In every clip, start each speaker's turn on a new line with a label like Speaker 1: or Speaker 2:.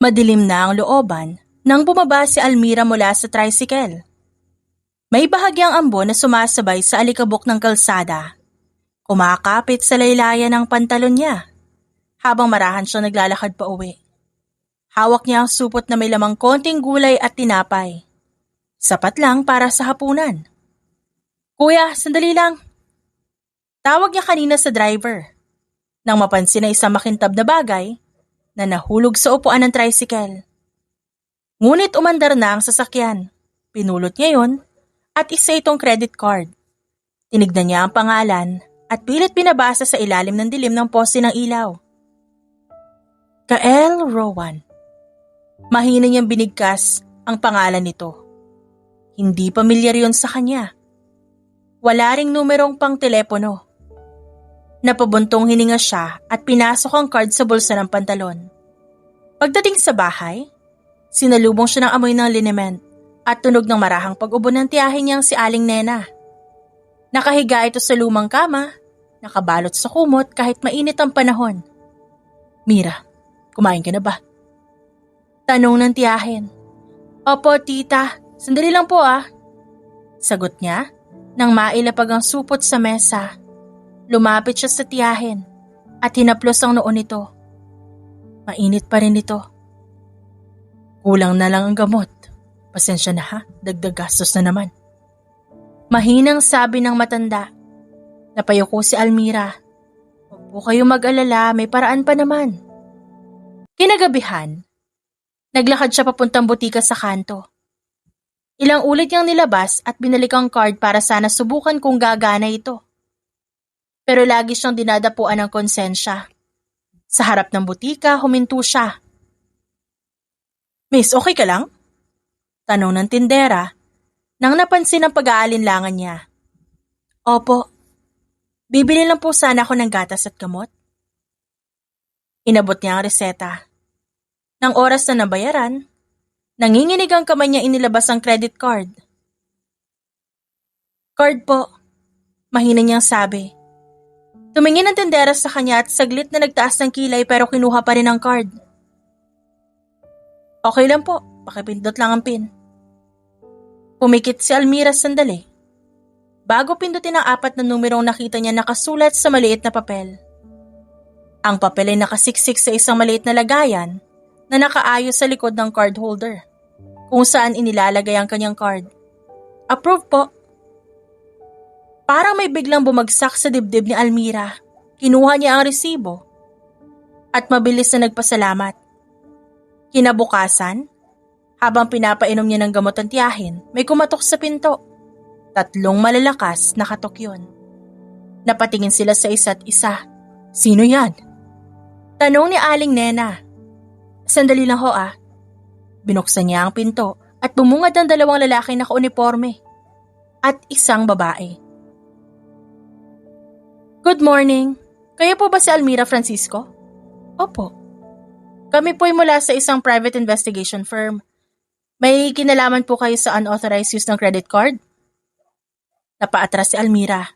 Speaker 1: Madilim na ang looban nang bumaba si Almira mula sa tricycle. May bahagyang ambon na sumasabay sa alikabok ng kalsada. Kumakapit sa laylayan ng pantalon niya habang marahan siya naglalakad pa uwi. Hawak niya ang supot na may lamang konting gulay at tinapay. Sapat lang para sa hapunan. "Kuya, sandali lang." Tawag niya kanina sa driver. Nang mapansin na isang makintab na bagay na nahulog sa upuan ng tricycle. Ngunit umandar na ang sasakyan. Pinulot niya yon at isa itong credit card. Tinignan niya ang pangalan at pilit binabasa sa ilalim ng dilim ng poste ng ilaw. Kael Rowan. Mahina niyang binigkas ang pangalan nito. Hindi pamilyar yon sa kanya. Wala ring numerong pang telepono. Napabuntong hininga siya at pinasok ang card sa bulsa ng pantalon. Pagdating sa bahay, sinalubong siya ng amoy ng liniment at tunog ng marahang pag-ubo ng tiyahin niyang si Aling Nena. Nakahiga ito sa lumang kama, nakabalot sa kumot kahit mainit ang panahon. "Mira, kumain ka na ba?" Tanong ng tiyahin. "Opo, tita. Sandali lang po ah." Sagot niya nang mailapag ang supot sa mesa. Lumapit siya sa tiyahin at hinaplos ang noo nito. "Mainit pa rin ito. Kulang na lang ang gamot. Pasensya na ha, dagdag gastos na naman." Mahinang sabi ng matanda. Napayuko si Almira. "Huwag po kayong mag-alala, may paraan pa naman." Kinagabihan, naglakad siya papuntang butika sa kanto. Ilang ulit niyang nilabas at binalik ang card para sana subukan kung gagana ito. Pero lagi siyang dinadapuan ng konsensya. Sa harap ng butika, huminto siya. "Miss, okay ka lang?" Tanong ng tindera nang napansin ang pag-aalinlangan niya. "Opo. Bibili lang po sana ako ng gatas at gamot." Inabot niya ang reseta. Nang oras na nabayaran, nanginginig ang kamay niya inilabas ang credit card. "Card po," mahina niyang sabi. Tumingin ang tindera sa kanya at saglit na nagtaas ng kilay pero kinuha pa rin ang card. "Okay lang po, pakipindot lang ang pin." Pumikit si Almira sandali. Bago pindutin ang 4 na numerong nakita niya nakasulat sa maliit na papel. Ang papel ay nakasiksik sa isang maliit na lagayan na nakaayos sa likod ng card holder, kung saan inilalagay ang kanyang card. "Approve po." Parang may biglang bumagsak sa dibdib ni Almira. Kinuha niya ang resibo at mabilis na nagpasalamat. Kinabukasan, habang pinapainom niya ng gamot ang tiyahin, may kumatok sa pinto. 3 malalakas na katok yun. Napatingin sila sa isa't isa. "Sino yan?" Tanong ni Aling Nena. "Sandali lang ho ah." Binuksan niya ang pinto at bumungad ang 2 lalaking naka-uniforme at isang babae. "Good morning. Kayo po ba si Almira Francisco?" "Opo." "Kami po'y mula sa isang private investigation firm. May kinalaman po kayo sa unauthorized use ng credit card?" Napaatras si Almira.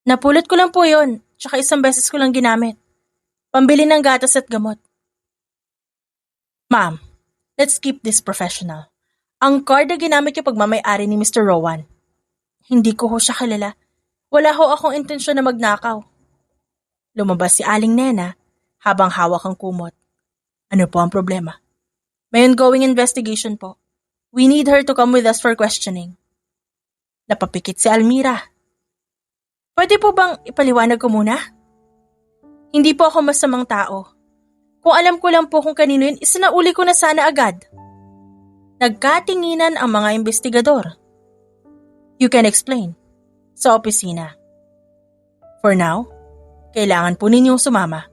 Speaker 1: "Napulot ko lang po yon, tsaka isang beses ko lang ginamit. Pambili ng gatas at gamot." "Ma'am, let's keep this professional. Ang card na ginamit niyo pagmamay-ari ni Mr. Rowan. Hindi ko ho siya kilala. Wala ho akong intensyon na magnakaw." Lumabas si Aling Nena habang hawak ang kumot. "Ano po ang problema?" "May ongoing investigation po. We need her to come with us for questioning." Napapikit si Almira. "Pwede po bang ipaliwanag ko muna? Hindi po ako masamang tao. Kung alam ko lang po kung kanino yun, isinauli ko na sana agad." Nagkatinginan ang mga investigador. "You can explain sa opisina. For now, kailangan po ninyong sumama."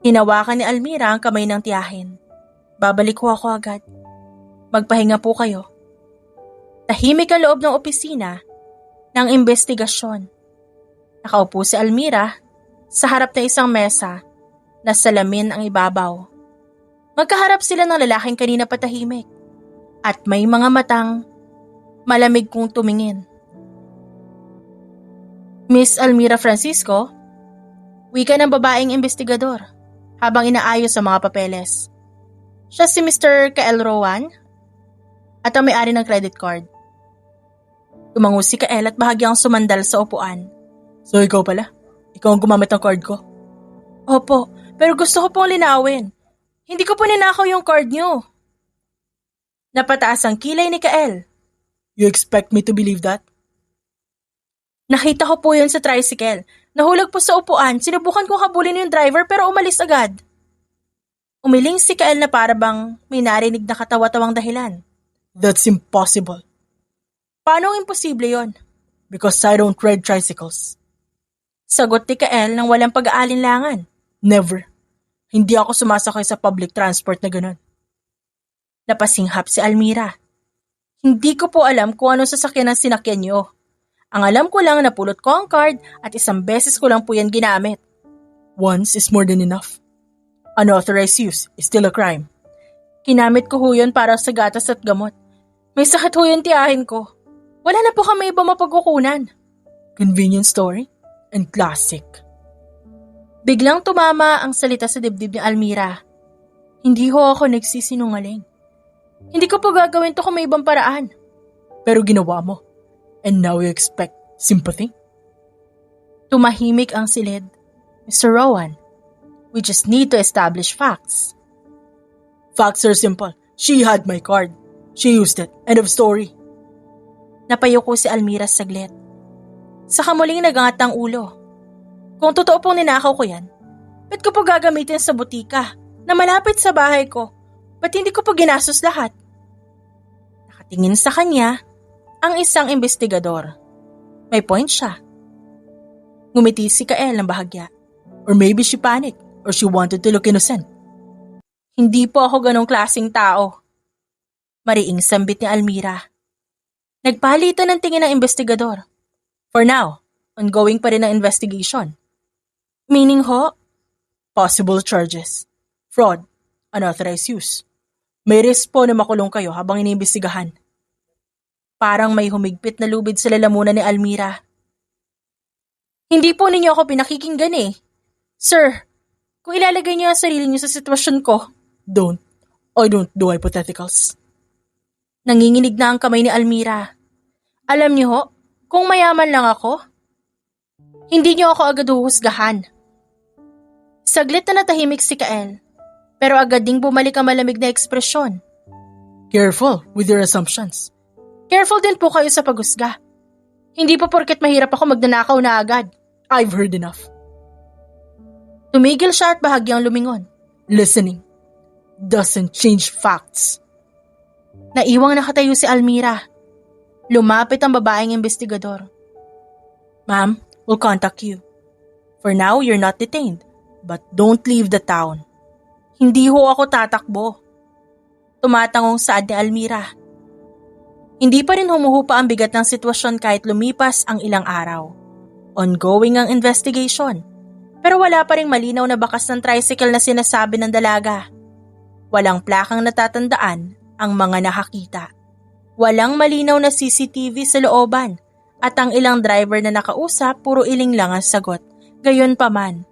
Speaker 1: Hinawakan ni Almira ang kamay ng tiyahin. "Babalik ko ako agad. Magpahinga po kayo." Tahimik ang loob ng opisina ng investigasyon. Nakaupo si Almira sa harap ng isang mesa na salamin ang ibabaw. Magkaharap sila ng lalaking kanina patahimik at may mga matang malamig kung tumingin. "Miss Almira Francisco?" Wika ng babaeng investigador. habang inaayos ang mga papeles. Siya si Mr. Kael Rowan at ang may-ari ng credit card. Tumango si Kael at bahagyang sumandal sa upuan. So ikaw pala? Ikaw ang gumamit ng card ko? Opo, pero gusto ko pong linawin. Hindi ko po ninakaw yung card niyo. Napataas ang kilay ni Kael. You expect me to believe that? Nakita ko po yun sa tricycle. Nahulag po sa upuan, sinubukan kong habulin yung driver pero umalis agad. Umiling si Kael na para bang may narinig na katawa-tawang dahilan. That's impossible. Paano imposible yon? Because I don't ride tricycles. Sagot ni Kael nang walang pag-aalinlangan. Never. Hindi ako sumasakay sa public transport na ganun. Napasinghap si Almira. Hindi ko po alam kung anong sasakyan ang sinakyan niyo. Ang alam ko lang na pulot ko ang card at isang beses ko lang po yan ginamit. Once is more than enough. Unauthorized use is still a crime. Kinamit ko ho yun para sa gatas at gamot. May sakit ho yun tiyahin ko. Wala na po kami iba mapagkukunan. Convenient story and classic. Biglang tumama ang salita sa dibdib ni Almira. Hindi ho ako nagsisinungaling. Hindi ko po gagawin to kung may ibang paraan. Pero ginawa mo. And now you expect sympathy? Tumahimik ang silid. Mr. Rowan, we just need to establish facts. Facts are simple. She had my card. She used it. End of story. Napayuko si Almira saglit. Saka muling nagangat ang ulo. Kung totoo pong ninakaw ko yan, ba't ko po gagamitin sa butika na malapit sa bahay ko? Ba't hindi ko po ginastos lahat? Nakatingin sa kanya ang isang investigador. May point siya. Ngumiti si Kael ng bahagya. Or maybe she panicked or she wanted to look innocent. Hindi po ako ganong klaseng tao. Mariing sambit ni Almira. Nagpalitan ng tingin ng investigador. For now, ongoing pa rin ang investigation. Meaning ho? Possible charges. Fraud. Unauthorized use. May risk po na makulong kayo habang iniimbestigahan. Parang may humigpit na lubid sa lalamunan ni Almira. Hindi po ninyo ako pinakikinggan eh. Sir, kung ilalagay niyo ang sarili niyo sa sitwasyon ko, don't. I don't do hypotheticals. Nanginginig na ang kamay ni Almira. Alam niyo ho, kung mayaman lang ako, hindi niyo ako agad huhusgahan. Saglit na natahimik si Kael, pero agad ding bumalik ang malamig na ekspresyon. Careful with your assumptions. Careful din po kayo sa paghusga. Hindi po porket mahirap ako magnanakaw na agad. I've heard enough. Tumigil siya at bahagyang lumingon. Listening doesn't change facts. Naiwang nakatayo si Almira. Lumapit ang babaeng investigador. Ma'am, we'll contact you. For now, you're not detained, but don't leave the town. Hindi ho ako tatakbo. Tumatangong saad ni Almira. Hindi pa rin humuhupa ang bigat ng sitwasyon kahit lumipas ang ilang araw. Ongoing ang investigation, pero wala pa ring malinaw na bakas ng tricycle na sinasabi ng dalaga. Walang plakang natatandaan ang mga nakakita. Walang malinaw na CCTV sa looban at ang ilang driver na nakausap puro iling lang ang sagot. Gayunpaman,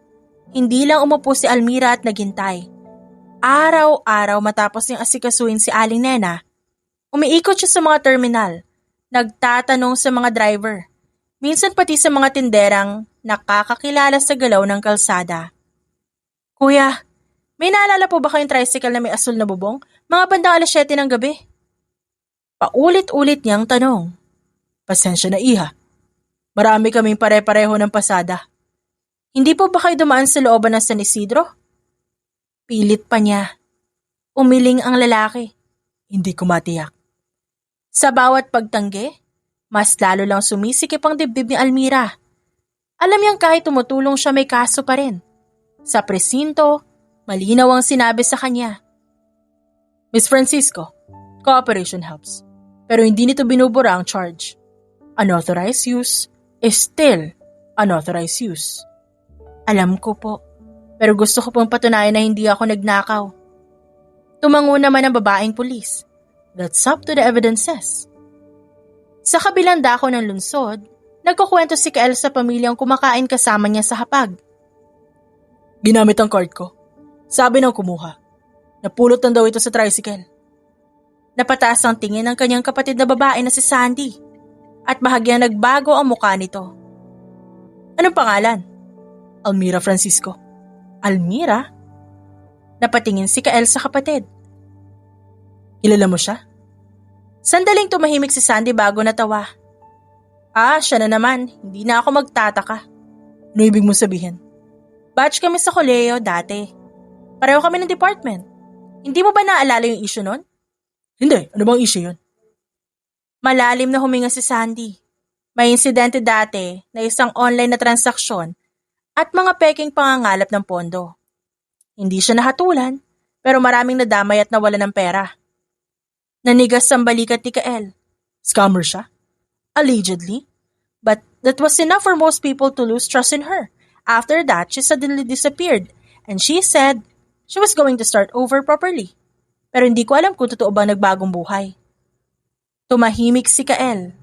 Speaker 1: hindi lang umupo si Almira at naghintay. Araw-araw matapos niyang asikasuhin si Aling Nena, umiikot siya sa mga terminal, nagtatanong sa mga driver, minsan pati sa mga tinderang nakakakilala sa galaw ng kalsada. Kuya, may naalala po ba kayong tricycle na may asul na bubong? Mga bandang 7:00 ng gabi. Paulit-ulit niyang tanong. Pasensya na iha. Marami kaming pare-pareho ng pasada. Hindi po ba kayo dumaan sa looban ng San Isidro? Pilit pa niya. Umiling ang lalaki. Hindi ko matiyak. Sa bawat pagtanggi, mas lalo lang sumisikip ang dibdib ni Almira. Alam niyang kahit tumutulong siya may kaso pa rin. Sa presinto, malinaw ang sinabi sa kanya. Miss Francisco, cooperation helps. Pero hindi nito binubura ang charge. Unauthorized use is still unauthorized use. Alam ko po, pero gusto ko pong patunayan na hindi ako nagnakaw. Tumango naman ang babaeng pulis. That's up to the evidences. Sa kabilang dako ng lungsod, nagkukwento si Kael sa pamilyang kumakain kasama niya sa hapag. Ginamit ang card ko. Sabi ng kumuha, napulot lang daw ito sa tricycle. Napataas ang tingin ng kanyang kapatid na babae na si Sandy at bahagyang nagbago ang mukha nito. Anong pangalan? Almira Francisco. Almira? Napatingin si Kael sa kapatid. Kilala mo siya? Sandaling tumahimik si Sandy bago natawa. Siya na naman. Hindi na ako magtataka. Ano ibig mo sabihin? Batch kami sa koleyo dati. Pareho kami ng department. Hindi mo ba naalala yung issue nun? Hindi. Ano bang issue yun? Malalim na huminga si Sandy. May insidente dati na isang online na transaksyon at mga peking pangangalap ng pondo. Hindi siya nahatulan, pero maraming nadamay at nawala ng pera. Nanigas ang balikat ni Kael. Scammer siya? Allegedly. But that was enough for most people to lose trust in her. After that, she suddenly disappeared and she said she was going to start over properly. Pero hindi ko alam kung totoo ba nagbagong buhay. Tumahimik si Kael.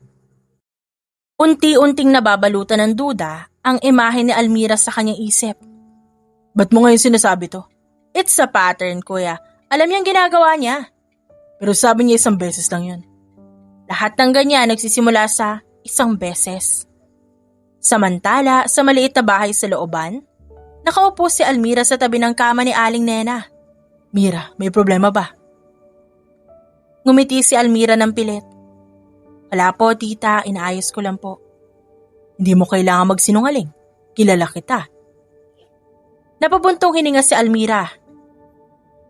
Speaker 1: Unti-unting nababalutan ng duda ang imahe ni Almira sa kanyang isip. Ba't mo ngayon sinasabi to? It's a pattern, kuya. Alam niyang ginagawa niya. Pero sabi niya isang beses lang yun. Lahat ng ganyan nagsisimula sa isang beses. Samantala, sa maliit na bahay sa looban, nakaupo si Almira sa tabi ng kama ni Aling Nena. Mira, may problema ba? Ngumiti si Almira ng pilit. Wala po, tita. Inaayos ko lang po. Hindi mo kailangan magsinungaling. Kilala kita. Napabuntong hininga si Almira.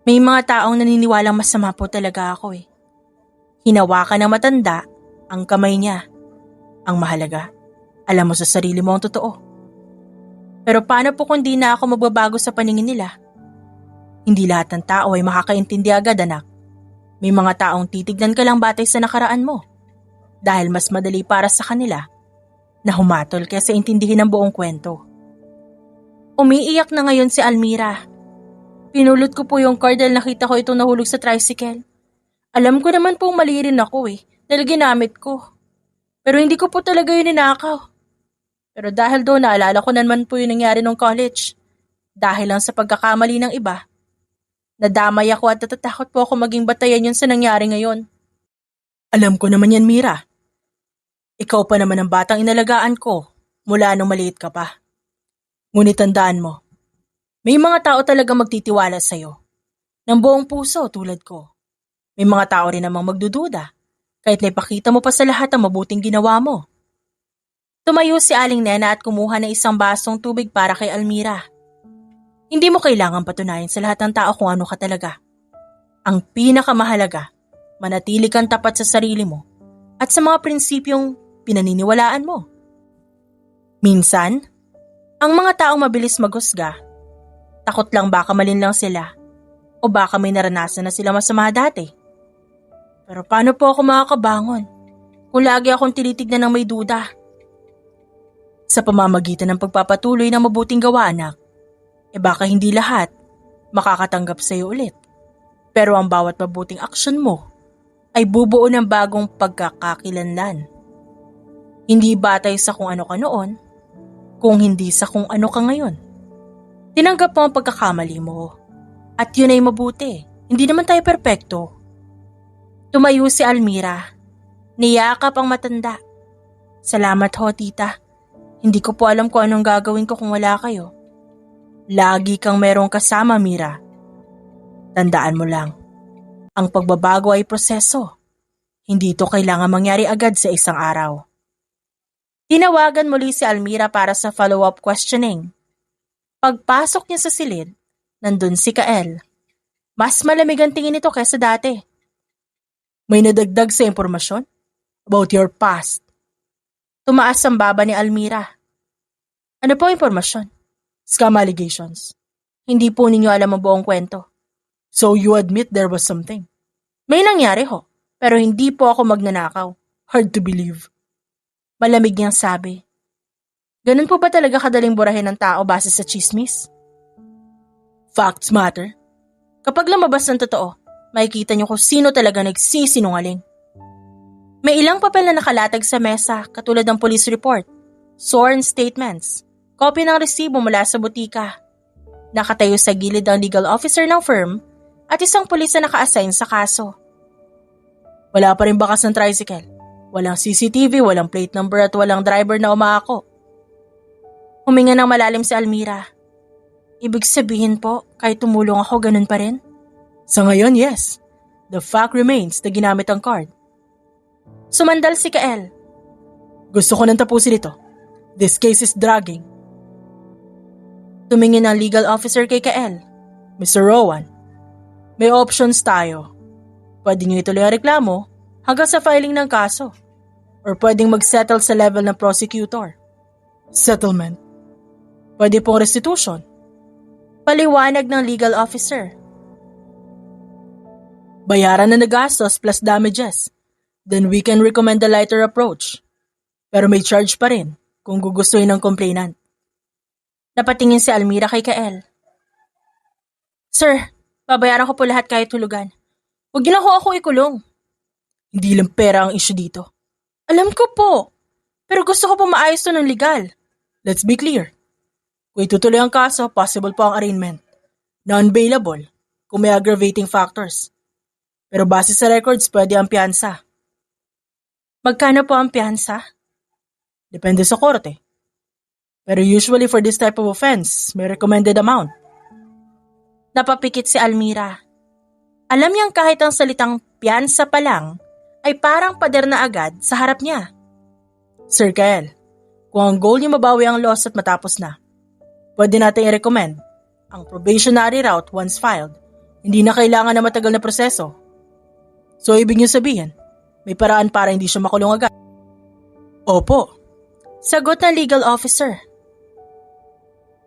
Speaker 1: May mga taong naniniwalang masama po talaga ako eh. Hinawakan ng matanda ang kamay niya. Ang mahalaga, alam mo sa sarili mo ang totoo. Pero paano po kung di na ako magbabago sa paningin nila? Hindi lahat ng tao ay makakaintindi agad, anak. May mga taong titignan ka lang batay sa nakaraan mo. Dahil mas madali para sa kanila na humatol kaysa intindihin ang buong kwento. Umiiyak na ngayon si Almira. Pinulot ko po yung card dahil nakita ko itong nahulog sa tricycle. Alam ko naman po mali rin ako dahil ginamit ko. Pero hindi ko po talaga yun ninakaw. Pero dahil doon naalala ko naman po yung nangyari nung college. Dahil lang sa pagkakamali ng iba. Nadamay ako at natatakot po ako maging batayan yun sa nangyari ngayon. Alam ko naman yan, Mira. Ikaw pa naman ang batang inalagaan ko mula nung maliit ka pa. Ngunit tandaan mo, may mga tao talaga magtitiwala sa'yo. Ng buong puso tulad ko. May mga tao rin namang magdududa kahit naipakita mo pa sa lahat ang mabuting ginawa mo. Tumayo si Aling Nena at kumuha ng isang basong tubig para kay Almira. Hindi mo kailangang patunayan sa lahat ng tao kung ano ka talaga. Ang pinakamahalaga, manatili kang tapat sa sarili mo at sa mga prinsipyong pinaniniwalaan mo. Minsan, ang mga taong mabilis maghusga, takot lang baka malin lang sila o baka may naranasan na sila masama dati. Pero paano po ako makakabangon kung lagi akong tinitignan ng may duda? Sa pamamagitan ng pagpapatuloy ng mabuting gawa, anak, baka hindi lahat makakatanggap sa iyo ulit. Pero ang bawat mabuting aksyon mo ay bubuo ng bagong pagkakakilanlan. Hindi batay sa kung ano ka noon, kung hindi sa kung ano ka ngayon. Tinanggap mo ang pagkakamali mo. At yun ay mabuti. Hindi naman tayo perpekto. Tumayo si Almira. Niyakap ang matanda. Salamat ho, tita. Hindi ko po alam kung anong gagawin ko kung wala kayo. Lagi kang merong kasama, Mira. Tandaan mo lang, ang pagbabago ay proseso. Hindi ito kailangan mangyari agad sa isang araw. Tinawagan muli si Almira para sa follow-up questioning. Pagpasok niya sa silid, nandun si Kael. Mas malamig ang tingin nito kaysa dati. May nadagdag sa impormasyon about your past. Tumaas ang baba ni Almira. Ano po impormasyon? Scam allegations. Hindi po ninyo alam ang buong kwento. So you admit there was something? May nangyari ho, pero hindi po ako magnanakaw. Hard to believe. Malamig niyang sabi. Ganun po ba talaga kadaling burahin ng tao base sa chismis? Facts matter. Kapag lumabas ng totoo, makikita niyo kung sino talaga nagsisinungaling. May ilang papel na nakalatag sa mesa katulad ng police report, sworn statements, kopya ng resibo mula sa butika. Nakatayo sa gilid ang legal officer ng firm at isang pulis na naka-assign sa kaso. Wala pa rin bakas ng tricycle. Walang CCTV, walang plate number at walang driver na umaako. Huminga ng malalim si Almira. Ibig sabihin po, kahit tumulong ako, ganun pa rin? Sa ngayon, yes. The fact remains na ginamit ang card. Sumandal si Kael. Gusto ko nang tapusin ito. This case is dragging. Tumingin ang legal officer kay Kael. Mr. Rowan, may options tayo. Pwede niyo ituloy ang reklamo hanggang sa filing ng kaso. Or pwedeng mag-settle sa level ng prosecutor. Settlement. Pwede pong restitution. Paliwanag ng legal officer. Bayaran na nagastos plus damages. Then we can recommend the lighter approach. Pero may charge pa rin kung gugustuhin ng complainant. Napatingin si Almira kay Kael. Sir, babayaran ko po lahat kahit hulugan. Huwag niyo lang ako ikulong. Hindi lang pera ang issue dito. Alam ko po, pero gusto ko po maayos to ng legal. Let's be clear. Kung itutuloy ang kaso, possible po ang arraignment. Non-bailable, kung may aggravating factors. Pero base sa records, pwede ang piyansa. Magkano po ang piyansa? Depende sa korte. Pero usually for this type of offense, may recommended amount. Napapikit si Almira. Alam niyang kahit ang salitang piyansa pa lang, ay parang pader na agad sa harap niya. Sir Kael, kung ang goal niyo mabawi ang loss at matapos na, pwede natin i-recommend ang probationary route once filed. Hindi na kailangan na matagal na proseso. So ibig niyo sabihin, may paraan para hindi siya makulong agad? Opo, sagot ng legal officer.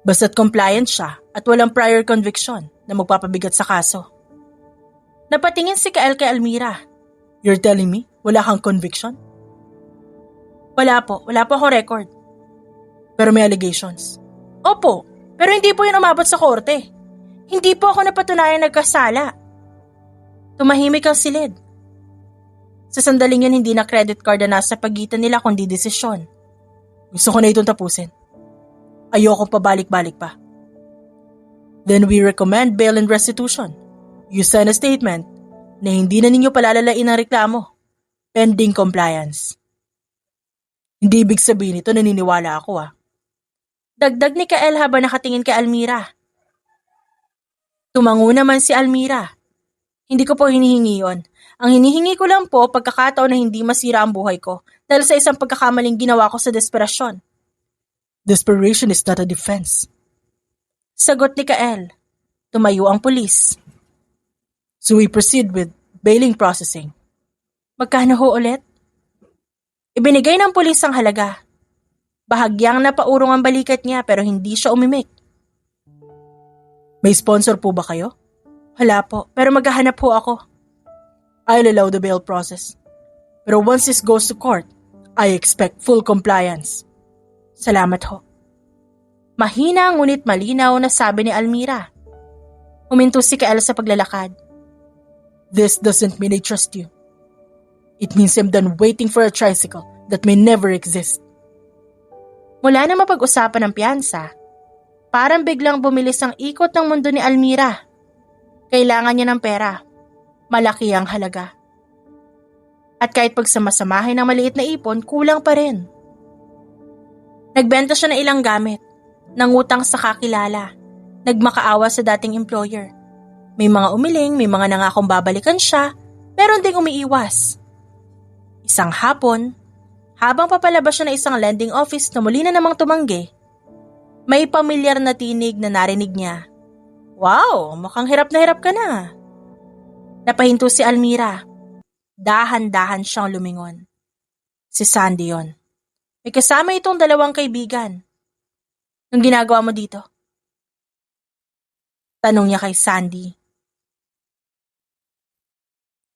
Speaker 1: Basta't compliant siya at walang prior conviction na magpapabigat sa kaso. Napatingin si Kael kay Almira. You're telling me, wala kang conviction? Wala po akong record. Pero may allegations. Opo, pero hindi po yun umabot sa korte. Hindi po ako napatunayan nagkasala. Tumahimik ang silid. Sa sandaling yun, hindi na credit card na nasa pagitan nila kundi desisyon. Gusto ko na itong tapusin. Ayokong pabalik-balik pa. Then we recommend bail and restitution. You sign a statement na hindi na ninyo palalalain ang reklamo. Pending compliance. Hindi ibig sabihin ito, naniniwala ako Dagdag ni Kael habang nakatingin kay Almira. Tumango naman si Almira. Hindi ko po hinihingi yon. Ang hinihingi ko lang po pagkakataon na hindi masira ang buhay ko dahil sa isang pagkakamaling ginawa ko sa desperasyon. Desperation is not a defense. Sagot ni Kael. Tumayo ang pulis. So we proceed with bailing processing. Magkano ho ulit? Ibinigay ng pulis ang halaga. Bahagyang napaurong ang balikat niya pero hindi siya umimik. May sponsor po ba kayo? Wala po, pero maghahanap po ako. I'll allow the bail process. Pero once this goes to court, I expect full compliance. Salamat ho. Mahina ngunit malinaw na sabi ni Almira. Huminto si Kael sa paglalakad. This doesn't mean I trust you. It means I'm done waiting for a tricycle that may never exist. Mula na mapag-usapan ng piyansa, parang biglang bumilis ang ikot ng mundo ni Almira. Kailangan niya ng pera. Malaki ang halaga. At kahit pagsamasamahin ng maliit na ipon, kulang pa rin. Nagbenta siya ng ilang gamit, nangutang sa kakilala, nagmakaawa sa dating employer. May mga umiling, may mga nangakong babalikan siya, pero ding umiiwas. Isang hapon, habang papalabas siya ng isang lending office na muli na namang tumanggi, may pamilyar na tinig na narinig niya. Wow, mukhang hirap na hirap ka na. Napahinto si Almira. Dahan-dahan siyang lumingon. Si Sandy yon. May kasama itong dalawang kaibigan. Anong ginagawa mo dito? Tanong niya kay Sandy.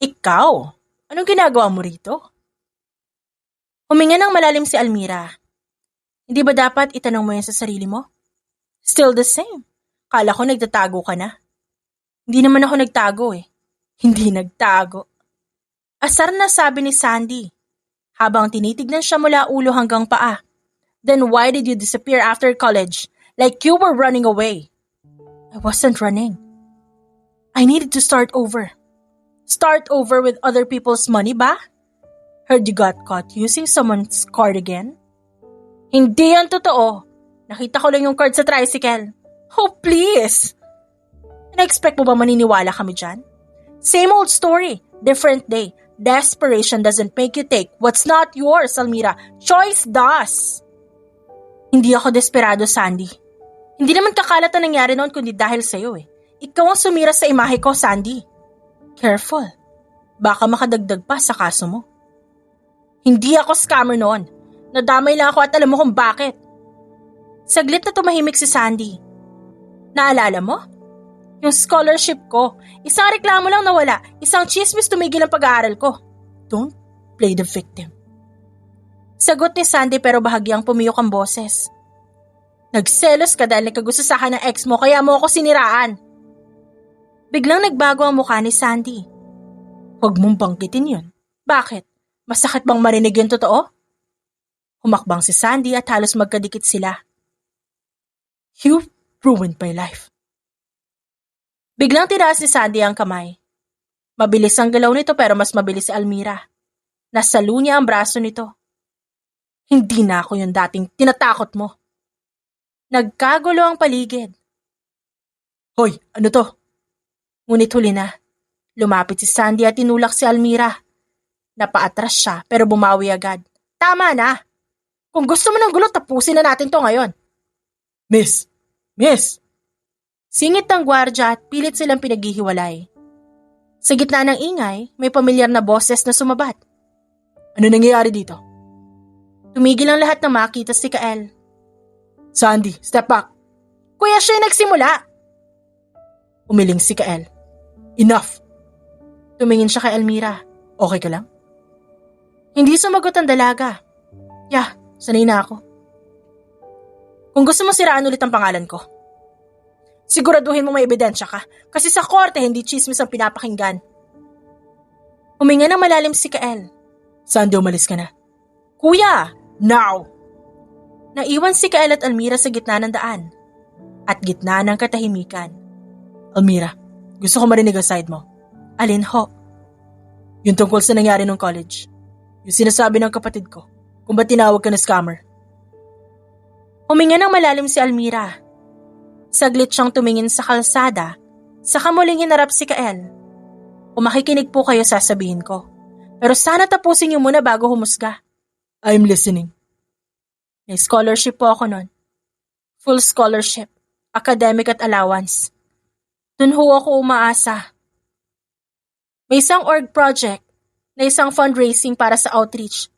Speaker 1: Ikaw? Anong ginagawa mo rito? Huminga ng malalim si Almira. Hindi ba dapat itanong mo yan sa sarili mo? Still the same. Kala ko nagtatago ka na. Hindi naman ako nagtago Hindi nagtago. Asar na sabi ni Sandy, habang tinitignan siya mula ulo hanggang paa. Then why did you disappear after college like you were running away? I wasn't running. I needed to start over. Start over with other people's money ba? Heard you got caught using someone's card again? Hindi yan totoo. Nakita ko lang yung card sa tricycle. Oh, please! Na-expect mo ba maniniwala kami dyan? Same old story, different day. Desperation doesn't make you take what's not yours, Almira. Choice does. Hindi ako desperado, Sandy. Hindi naman kakalat ang nangyari noon kundi dahil sa'yo eh. Ikaw ang sumira sa imahe ko, Sandy. Careful. Baka makadagdag pa sa kaso mo. Hindi ako scammer noon. Nadamay lang ako at alam mo kung bakit. Saglit na tumahimik si Sandy. Naalala mo? Yung scholarship ko. Isang reklamo lang nawala. Isang chismis tumigil ang pag-aaral ko. Don't play the victim. Sagot ni Sandy pero bahagyang pumiyok ang boses. Nagselos ka dahil nagkagusto sa akin ng ex mo kaya mo ako siniraan. Biglang nagbago ang mukha ni Sandy. Huwag mong banggitin yun. Bakit? Masakit bang marinig yung totoo? Humakbang si Sandy at halos magkadikit sila. You ruined my life. Biglang tinaas ni Sandy ang kamay. Mabilis ang galaw nito pero mas mabilis si Almira. Nasalo niya ang braso nito. Hindi na ako yung dating tinatakot mo. Nagkagulo ang paligid. Hoy, ano to? Ngunit huli na. Lumapit si Sandy at tinulak si Almira. Napaatras siya pero bumawi agad. Tama na! Kung gusto mo ng gulo, tapusin na natin to ngayon. Miss! Singit ng gwardya at pilit silang pinaghihiwalay. Sa gitna ng ingay, may pamilyar na boses na sumabat. Ano nangyayari dito? Tumigil ang lahat na makita si Kael. Sandy, step back. Kuya, siya yung nagsimula. Umiling si Kael. Enough! Tumingin siya kay Almira. Okay ka lang? Hindi sumagot ang dalaga. Yeah, sanay na ako. Kung gusto mo siraan ulit ang pangalan ko, siguraduhin mo may ebidensya ka kasi sa korte hindi chismis ang pinapakinggan. Huminga ng malalim si Kael. Sandy, umalis ka na. Kuya, now! Naiwan si Kael at Almira sa gitna ng daan at gitna ng katahimikan. Almira, gusto ko marinig ang side mo. Alin ho? Yung tungkol sa nangyari nung college. Yung sinasabi ng kapatid ko kung ba't tinawag ka na scammer. Huminga ng malalim si Almira. Saglit siyang tumingin sa kalsada, saka muling hinarap si Kael. Kung makikinig po kayo sasabihin ko. Pero sana tapusin niyo muna bago humusga. I'm listening. May scholarship po ako nun. Full scholarship, academic at allowance. Dun ho ako umaasa. May isang org project na isang fundraising para sa outreach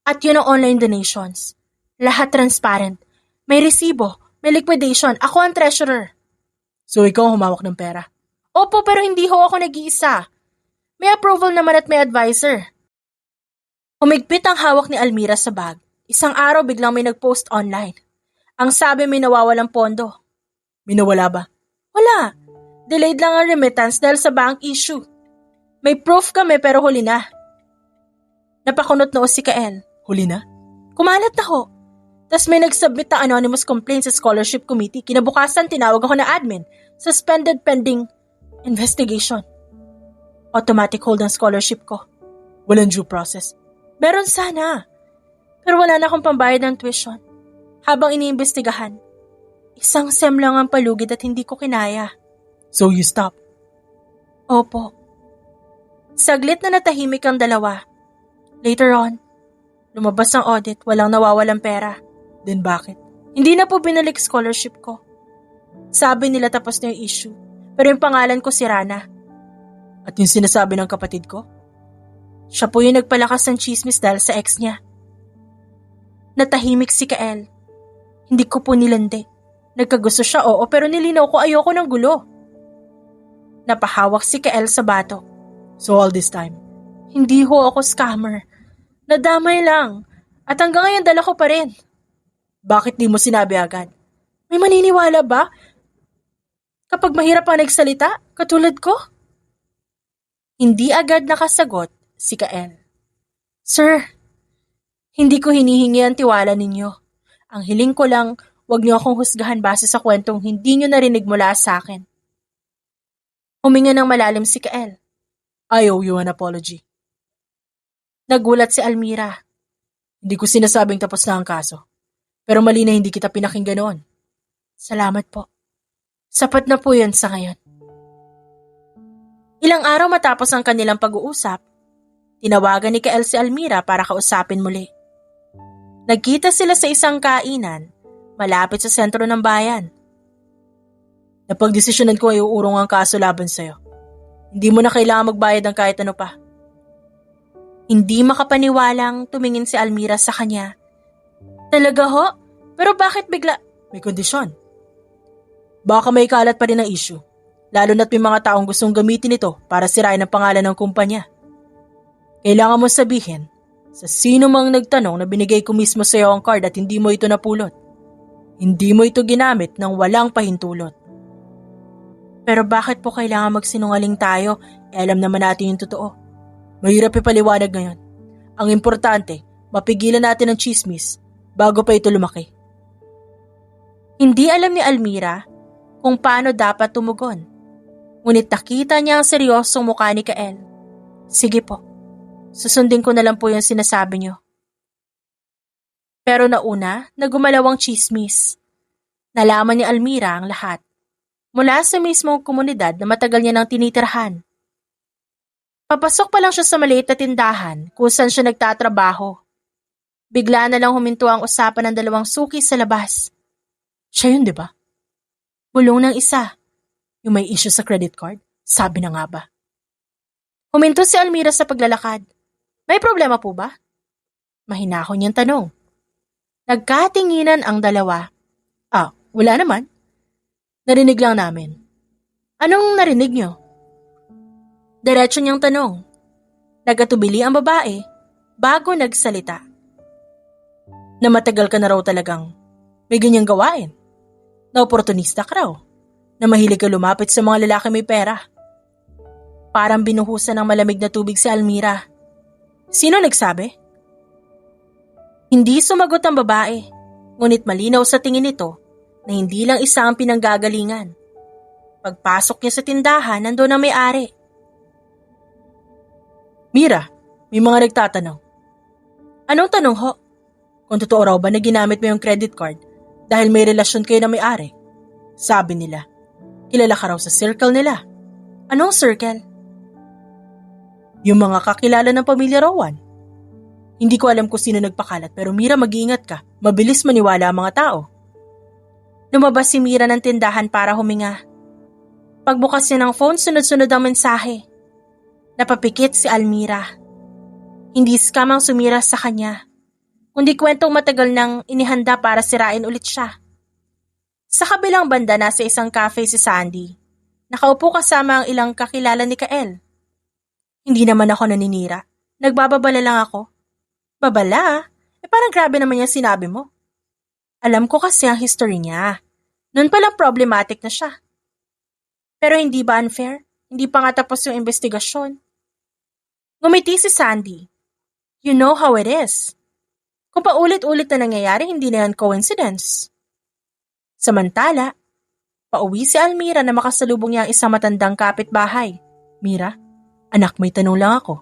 Speaker 1: at yun ang online donations. Lahat transparent. May resibo, may liquidation. Ako ang treasurer. So ikaw ang humawak ng pera? Opo, pero hindi ho ako nag-iisa. May approval naman at may advisor. Humigpit ang hawak ni Almira sa bag. Isang araw biglang may nag-post online. Ang sabi may nawawalang pondo. May nawala ba? Wala. Delayed lang ang remittance dahil sa bank issue. May proof kami pero huli na. Napakunot noo si Kael. Huli na? Kumalat na ho. Tas may nag-submit na anonymous complaint sa scholarship committee. Kinabukasan tinawag ako na admin. Suspended pending investigation. Automatic hold ang scholarship ko. Walang due process. Meron sana. Pero wala na akong pambayad ng tuition. Habang iniimbestigahan. Isang sem lang ang palugid at hindi ko kinaya. So you stop? Opo. Saglit na natahimik ang dalawa. Later on, lumabas ang audit, walang nawawalang pera. Then bakit? Hindi na po binalik scholarship ko. Sabi nila tapos na yung issue. Pero yung pangalan ko si Rana. At yung sinasabi ng kapatid ko? Siya po yung nagpalakas ng chismis dahil sa ex niya. Natahimik si Kael. Hindi ko po nilandi. Nagkagusto siya, oo, pero nilinaw ko ayoko ng gulo. Napahawak si Kael sa bato. So all this time? Hindi ho ako scammer. Nadamay lang. At hanggang ngayon dala ko pa rin. Bakit di mo sinabi agad? May maniniwala ba? Kapag mahirap ang nagsalita, katulad ko? Hindi agad nakasagot si Kael. Sir, hindi ko hinihingi ang tiwala ninyo. Ang hiling ko lang, Huwag niyo akong husgahan base sa kwentong hindi niyo narinig mula sa akin. Huminga ng malalim si Kael. I owe you an apology. Nagulat si Almira. Hindi ko sinasabing tapos na ang kaso. Pero mali na hindi kita pinakinggan noon. Salamat po. Sapat na po yan sa ngayon. Ilang araw matapos ang kanilang pag-uusap, tinawagan ni Kael si Almira para kausapin muli. Nagkita sila sa isang kainan, malapit sa sentro ng bayan. Napagdesisyonan ko ay uurong ang kaso laban sa'yo. Hindi mo na kailangan magbayad ng kahit ano pa. Hindi makapaniwalang tumingin si Almira sa kanya. Talaga ho? Pero bakit bigla? May kondisyon. Baka may kalat pa rin ang issue. Lalo na't may mga taong gustong gamitin ito para sirain ang pangalan ng kumpanya. Kailangan mo sabihin sa sino mang nagtanong na binigay ko mismo sa iyo ang card at hindi mo ito napulot. Hindi mo ito ginamit nang walang pahintulot. Pero bakit po kailangan magsinungaling tayo? Alam naman natin yung totoo. Mahirap ipaliwanag ngayon. Ang importante, mapigilan natin ang chismis bago pa ito lumaki. Hindi alam ni Almira kung paano dapat tumugon. Ngunit nakita niya ang seryosong mukha ni Kael. Sige po, susundin ko na lang po yung sinasabi niyo. Pero nauna, nagumalaw ang chismis. Nalaman ni Almira ang lahat. Mula sa mismong komunidad na matagal niya nang tinitirhan. Papasok pa lang siya sa maliit na tindahan kung saan siya nagtatrabaho. Bigla na lang huminto ang usapan ng dalawang suki sa labas. Siya yun, di ba? Bulong ng isa. Yung may issue sa credit card, sabi na nga ba. Huminto si Almira sa paglalakad. May problema po ba? Mahinahon niyang tanong. Nagkatinginan ang dalawa. Wala naman. Narinig lang namin. Anong narinig niyo? Diretso niyang tanong. Nagatubili ang babae bago nagsalita. Na matagal ka na raw talagang may ganyang gawain. Na oportunista ka raw. Na mahilig ka lumapit sa mga lalaki may pera. Parang binuhusan ng malamig na tubig si Almira. Sino nagsabi? Hindi sumagot ang babae, ngunit malinaw sa tingin nito na hindi lang isa ang pinanggagalingan. Pagpasok niya sa tindahan, nandoon ang may-ari. Mira, may mga nagtatanong. Anong tanong ho? Kung totoo raw ba na ginamit mo yung credit card dahil may relasyon kayo na may-ari? Sabi nila, kilala ka raw sa circle nila. Anong circle? Yung mga kakilala ng pamilya Rowan. Hindi ko alam kung sino nagpakalat pero Mira, mag-iingat ka. Mabilis maniwala ang mga tao. Lumabas si Mira ng tindahan para huminga. Pagbukas niya ng phone, sunod-sunod ang mensahe. Napapikit si Almira. Hindi scam ang sumira sa kanya, kundi kwentong matagal nang inihanda para sirain ulit siya. Sa kabilang banda, nasa isang cafe si Sandy. Nakaupo kasama ang ilang kakilala ni Kael. Hindi naman ako naninira. Nagbababala lang ako. Babala? Parang grabe naman yung sinabi mo. Alam ko kasi ang history niya. Noon palang problematic na siya. Pero hindi ba unfair? Hindi pa nga tapos yung investigasyon. Ngumiti si Sandy. You know how it is. Kung paulit-ulit na nangyayari, hindi na yan coincidence. Samantala, pauwi si Almira na makasalubong niya ang isang matandang kapitbahay. Mira, anak, may tanong lang ako.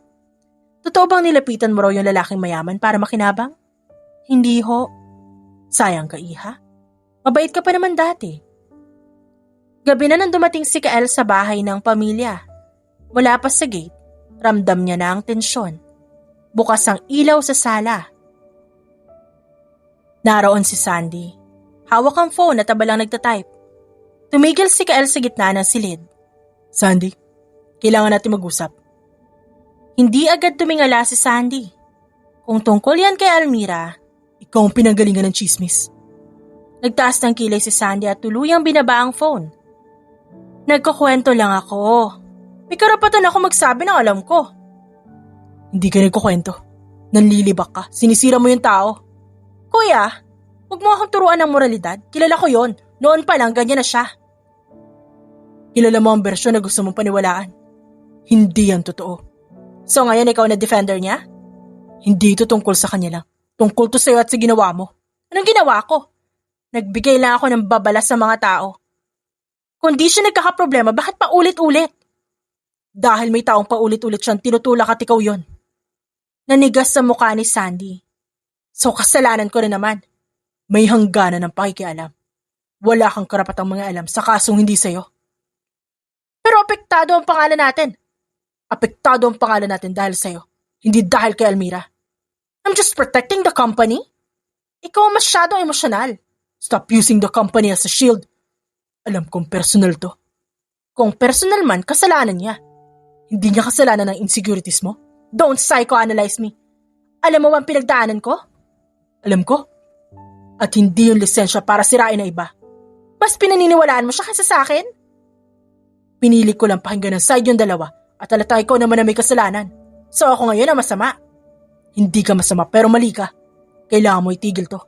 Speaker 1: Totoo bang nilapitan mo raw yung lalaking mayaman para makinabang? Hindi ho. Sayang ka, iha. Mabait ka pa naman dati. Gabi na nang dumating si Kael sa bahay ng pamilya. Mula pa sa gate, ramdam niya na ang tensyon. Bukas ang ilaw sa sala. Naroon si Sandy. Hawak ang phone at tabalang nagtatype. Tumigil si Kael sa gitna ng silid. Sandy, kailangan natin mag-usap. Hindi agad tumingala si Sandy. Kung tungkol yan kay Almira, ikaw ang pinanggalingan ng chismis. Nagtaas ng kilay si Sandy at tuluyang binaba ang phone. Nagkukwento lang ako. May karapatan ako magsabi ng alam ko. Hindi ka nagkukwento. Nanlilibak ka. Sinisira mo yung tao. Kuya, huwag mo akong turuan ng moralidad. Kilala ko yon. Noon pa lang, ganyan na siya. Kilala mo ang bersyon na gusto mong paniwalaan. Hindi yan totoo. So ngayon ikaw na defender niya? Hindi ito tungkol sa kanya lang. Tungkol to sa'yo at sa ginawa mo. Anong ginawa ko? Nagbigay lang ako ng babala sa mga tao. Kung di siya nagkakaproblema, bakit paulit-ulit? Dahil may taong paulit-ulit siyang tinutulak at ikaw yon. Nanigas sa mukha ni Sandy. So kasalanan ko rin naman. May hangganan ng pakikialam. Wala kang karapatang mga alam sa kasong hindi sa'yo. Pero apektado ang pangalan natin. Apektado ang pangalan natin dahil sa'yo. Hindi dahil kay Almira. I'm just protecting the company. Ikaw ang masyadong emosyonal. Stop using the company as a shield. Alam kong personal to. Kung personal man, kasalanan niya. Hindi niya kasalanan ng insecurities mo. Don't psychoanalyze me. Alam mo ba ang pinagdaanan ko? Alam ko. At hindi yung lisensya para sirain na iba. Mas pinaniniwalaan mo siya kaysa sa akin? Pinili ko lang pakinggan ng side yung dalawa at alatay ko naman na may kasalanan. So ako ngayon ang masama. Hindi ka masama pero mali ka. Kailangan mo itigil to.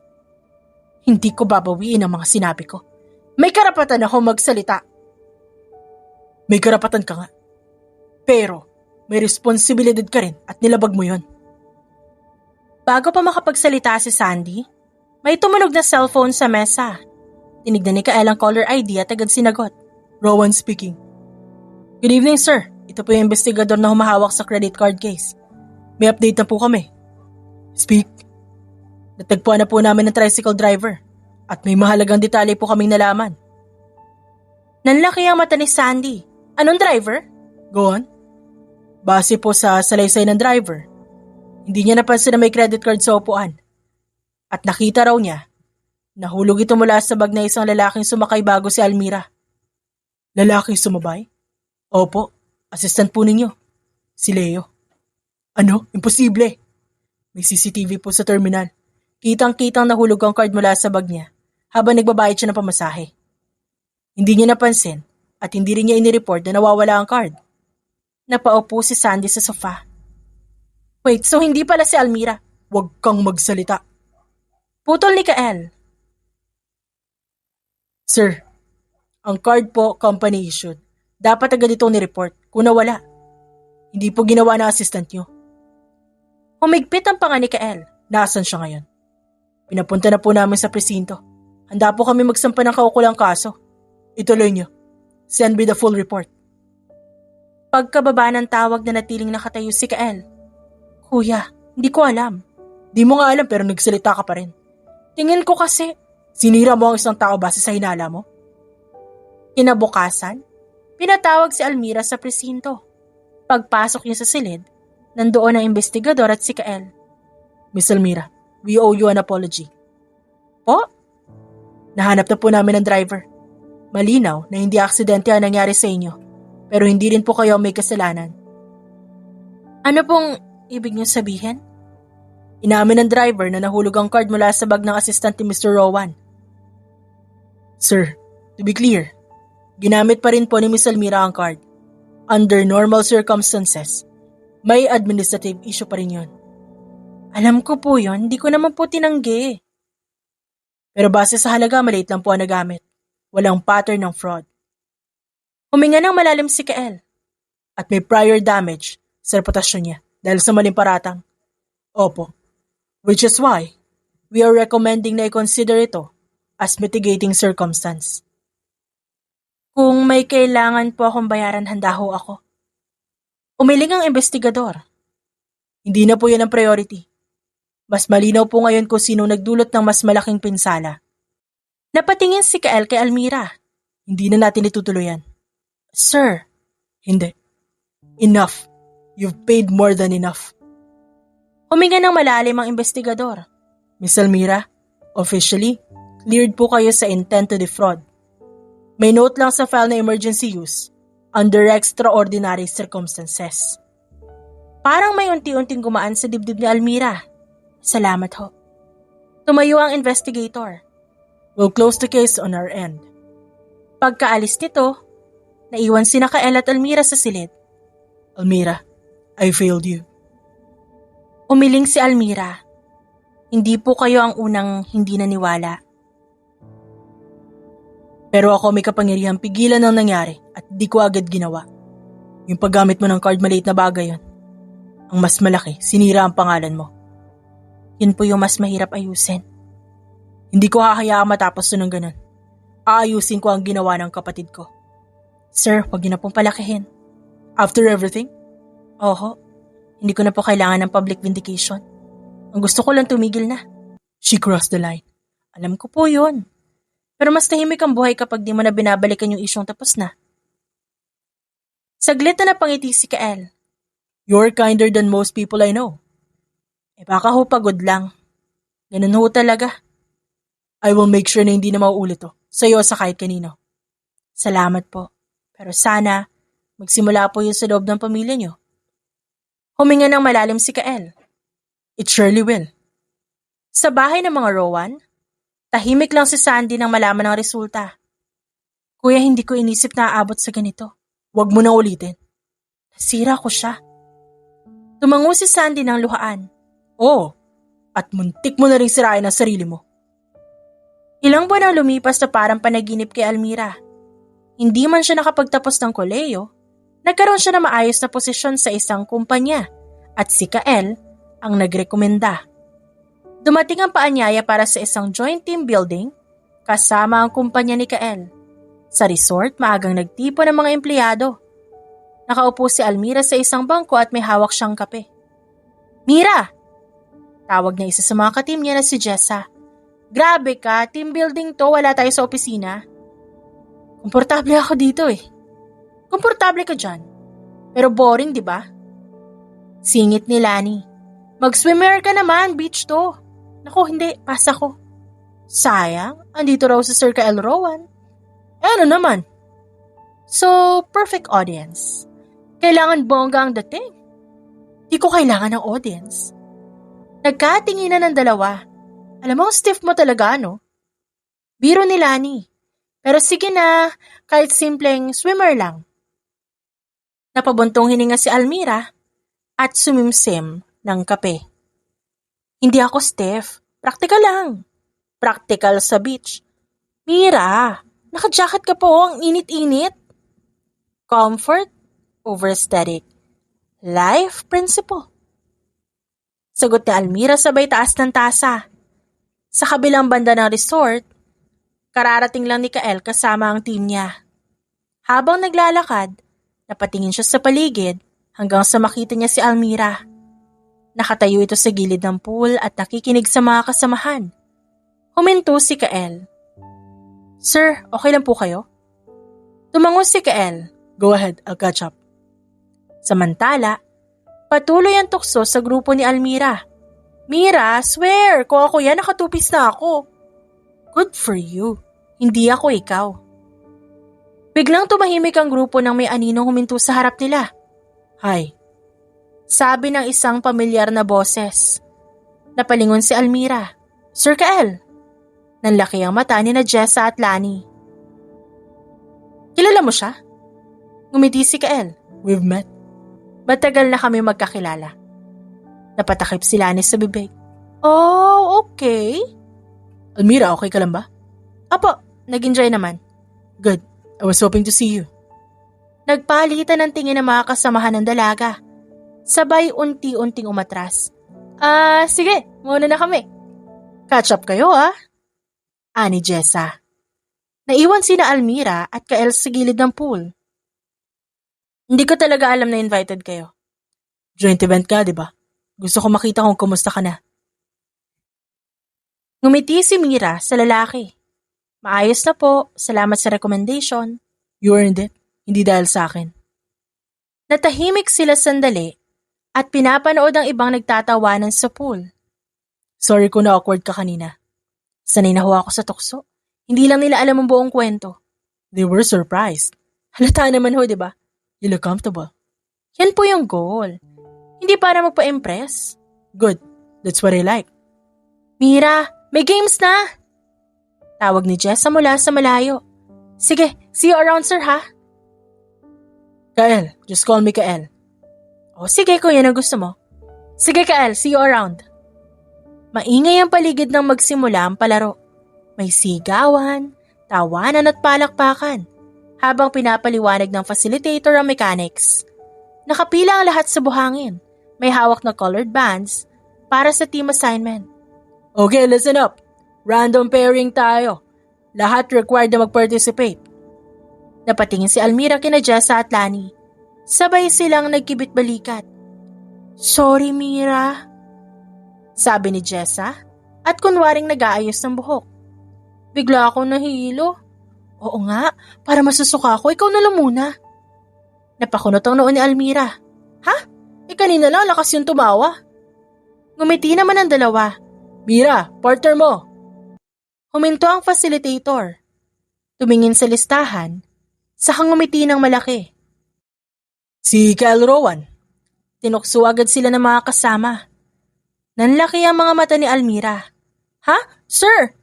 Speaker 1: Hindi ko babawiin ang mga sinabi ko. May karapatan ako magsalita. May karapatan ka nga. Pero may responsibilidad ka rin at nilabag mo yon. Bago pa makapagsalita si Sandy, may tumunog na cellphone sa mesa. Tinignan ni Kael ang caller ID at agad sinagot. Rowan speaking. Good evening, sir. Ito po yung investigador na humahawak sa credit card case. May update na po kami. Speak. Natagpuan na po namin ng tricycle driver at may mahalagang detalye po kaming nalaman. Nanlaki ang mata ni Sandy. Anong driver? Go on. Base po sa salaysay ng driver, hindi niya napansin na may credit card sa upuan. At nakita raw niya, nahulog ito mula sa bag na isang lalaking sumakay bago si Almira. Lalaking sumabay? Opo, assistant po ninyo. Si Leo. Ano? Imposible. May CCTV po sa terminal. Kitang-kitang nahulog ang card mula sa bag niya habang nagbabayad siya ng pamasahe. Hindi niya napansin at hindi rin niya inireport na nawawala ang card. Napaupo si Sandy sa sofa. Wait, so hindi pala si Almira? Huwag kang magsalita. Putol ni Kael. Sir, ang card po company issued. Dapat agad itong nireport kung nawala. Hindi po ginawa na assistant nyo. Humigpit ang panga ni Kael. Nasaan siya ngayon? Pinapunta na po namin sa presinto. Handa po kami magsampa ng kaukulang kaso. Ituloy nyo. Send me the full report. Pagkababa ng tawag na natiling nakatayo si Kael. Kuya, hindi ko alam. Di mo nga alam pero nagsalita ka pa rin. Tingin ko kasi, sinira mo ang isang tao base sa hinala mo. Kinabukasan, pinatawag si Almira sa presinto. Pagpasok niya sa silid, nandoon ang investigador at si Kael. Miss Almira, we owe you an apology. Po? Nahanap na po namin ang driver. Malinaw na hindi aksidente ang nangyari sa inyo, pero hindi rin po kayo may kasalanan. Ano pong ibig niyo sabihin? Inamin ng driver na nahulog ang card mula sa bag ng assistant ni Mr. Rowan. Sir, to be clear, ginamit pa rin po ni Miss Almira ang card. Under normal circumstances, may administrative issue pa rin yun. Alam ko po yun, hindi ko naman po tinanggi. Pero base sa halaga, maliit lang po ang nagamit. Walang pattern ng fraud. Huminga ng malalim si Kael. At may prior damage sa reputasyon niya dahil sa maling paratang. Opo. Which is why, we are recommending na i-consider ito as mitigating circumstance. Kung may kailangan po akong bayaran, handa ho ako. Umiling ang investigador. Hindi na po yan ang priority. Mas malinaw po ngayon kung sino nagdulot ng mas malaking pinsala. Napatingin si Kael kay Almira. Hindi na natin itutuloyan. Sir. Hindi. Enough. You've paid more than enough. Huminga ng malalim ang investigador. Miss Almira, officially, cleared po kayo sa intent to defraud. May note lang sa file na emergency use under extraordinary circumstances. Parang may unti-unting gumaan sa dibdib ni Almira. Salamat ho. Tumayo ang investigator. We'll close the case on our end. Pagkaalis nito, naiwan sina Kael at Almira sa silid. Almira, I failed you. Umiling si Almira. Hindi po kayo ang unang hindi naniwala. Pero ako may kapangyarihang pigilan ang nangyari at di ko agad ginawa. Yung paggamit mo ng card, maliit na bagay yun. Ang mas malaki, sinira ang pangalan mo. Yun po yung mas mahirap ayusin. Hindi ko hahayaang matapos to ng ganun. Aayusin ko ang ginawa ng kapatid ko. Sir, wag niyo na pong palakihin. After everything? Oho, hindi ko na po kailangan ng public vindication. Ang gusto ko lang tumigil na. She crossed the line. Alam ko po yun. Pero mas tahimik ang buhay kapag di mo na binabalikan yung isyong tapos na. Saglit na napangiti si Kael. You're kinder than most people I know. Baka ho pagod lang. Ganun ho talaga. I will make sure na hindi na mauulit to. Sa'yo sa kahit kanino. Salamat po. Pero sana, magsimula po yun sa loob ng pamilya niyo. Huminga ng malalim si Kael. It surely will. Sa bahay ng mga Rowan, tahimik lang si Sandy nang malaman ng resulta. Kuya, hindi ko inisip na aabot sa ganito. Huwag mo na ulitin. Nasira ko siya. Tumango si Sandy ng luhaan. Oh, at muntik mo na rin sirain ang sarili mo. Ilang buwan ang lumipas na parang panaginip kay Almira. Hindi man siya nakapagtapos ng koleyo, nagkaroon siya ng maayos na posisyon sa isang kumpanya at si Kael ang nagrekomenda. Dumating ang paanyaya para sa isang joint team building kasama ang kumpanya ni Kael. Sa resort, maagang nagtipon ng mga empleyado. Nakaupo si Almira sa isang bangko at may hawak siyang kape. Mira! Tawag niya isa sa mga katim niya na si Jessa. Grabe ka, team building to, wala tayo sa opisina. Komportable ako dito eh. Komportable ka dyan. Pero boring, di ba? Singit ni Lani. Mag-swimwear ka naman, beach to. Naku, hindi, pasa ko. Sayang, andito raw si Sir Kael Rowan. Ano naman? So, perfect audience. Kailangan bongga ang dating. Di ko kailangan ng audience. Nagkatinginan ng dalawa. Alam mo, stiff mo talaga, no? Biro ni Lani. Pero sige na, kahit simpleng swimmer lang. Napabuntong hininga si Almira at sumimsim ng kape. Hindi ako stiff. Praktikal lang. Praktikal sa beach. Mira, naka-jacket ka po, ang init-init. Comfort over aesthetic. Life principle. Sagot ni Almira sabay taas ng tasa. Sa kabilang banda ng resort, kararating lang ni Kael kasama ang team niya. Habang naglalakad, napatingin siya sa paligid hanggang sa makita niya si Almira. Nakatayo ito sa gilid ng pool at nakikinig sa mga kasamahan. Huminto si Kael. Sir, okay lang po kayo? Tumango si Kael. Go ahead, I'll catch up. Samantala, patuloy ang tukso sa grupo ni Almira. Mira, swear, kung ako yan, nakatupis na ako. Good for you. Hindi ako ikaw. Biglang tumahimik ang grupo nang may aninong huminto sa harap nila. Hi. Sabi ng isang pamilyar na boses. Napalingon si Almira. Sir Kael. Nanlaki ang mata ni na Jessa at Lani. Kilala mo siya? Ngumiti si Kael. We've met. Matagal na kami magkakilala. Napatakip si Lani sa bibig. Oh, okay. Almira, okay ka lang ba? Apo, nag-enjoy naman. Good. I was hoping to see you. Nagpalitan ng tingin ng mga kasamahan ng dalaga. Sabay unti-unting umatras. Sige, muna na kami. Catch up kayo Ani Jessa. Naiwan sina Almira at Kael sa gilid ng pool. Hindi ko talaga alam na invited kayo. Joint event ka, di ba? Gusto ko makita kung kumusta ka na. Ngumiti si Mira sa lalaki. Maayos na po, salamat sa recommendation. You earned it, hindi dahil sa akin. Natahimik sila sandali at pinapanood ang ibang nagtatawanan sa pool. Sorry kung na-awkward ka kanina. Sanay na ho ako sa tukso. Hindi lang nila alam ang buong kwento. They were surprised. Halata naman ho, di ba? You look comfortable. Yan po yung goal. Hindi para magpa-impress. Good. That's what I like. Mira, may games na! Tawag ni Jessa mula sa malayo. Sige, see you around, sir, ha? Kael, just call me Kael. O sige, kung yan ang gusto mo. Sige, Kael, see you around. Maingay ang paligid nang magsimula ang palaro. May sigawan, tawanan at palakpakan habang pinapaliwanag ng facilitator ang mechanics. Nakapila ang lahat sa buhangin. May hawak na colored bands para sa team assignment. Okay, listen up. Random pairing tayo. Lahat required na mag-participate. Napatingin si Almira kina Jessa at Lani. Sabay silang nagkibit-balikat. Sorry, Mira, sabi ni Jessa at kunwaring nag-aayos ng buhok. Bigla akong nahilo. Oo nga, para masusuka ako, ikaw na lang muna. Napakunot ang noon ni Almira. Ha? Kanina lang lakas yung tumawa. Ngumiti naman ang dalawa. Mira, partner mo. Huminto ang facilitator. Tumingin sa listahan, saka ngumiti ng malaki. Si Kyle Rowan. Tinukso agad sila ng mga kasama. Nanlaki ang mga mata ni Almira. Ha? Sir?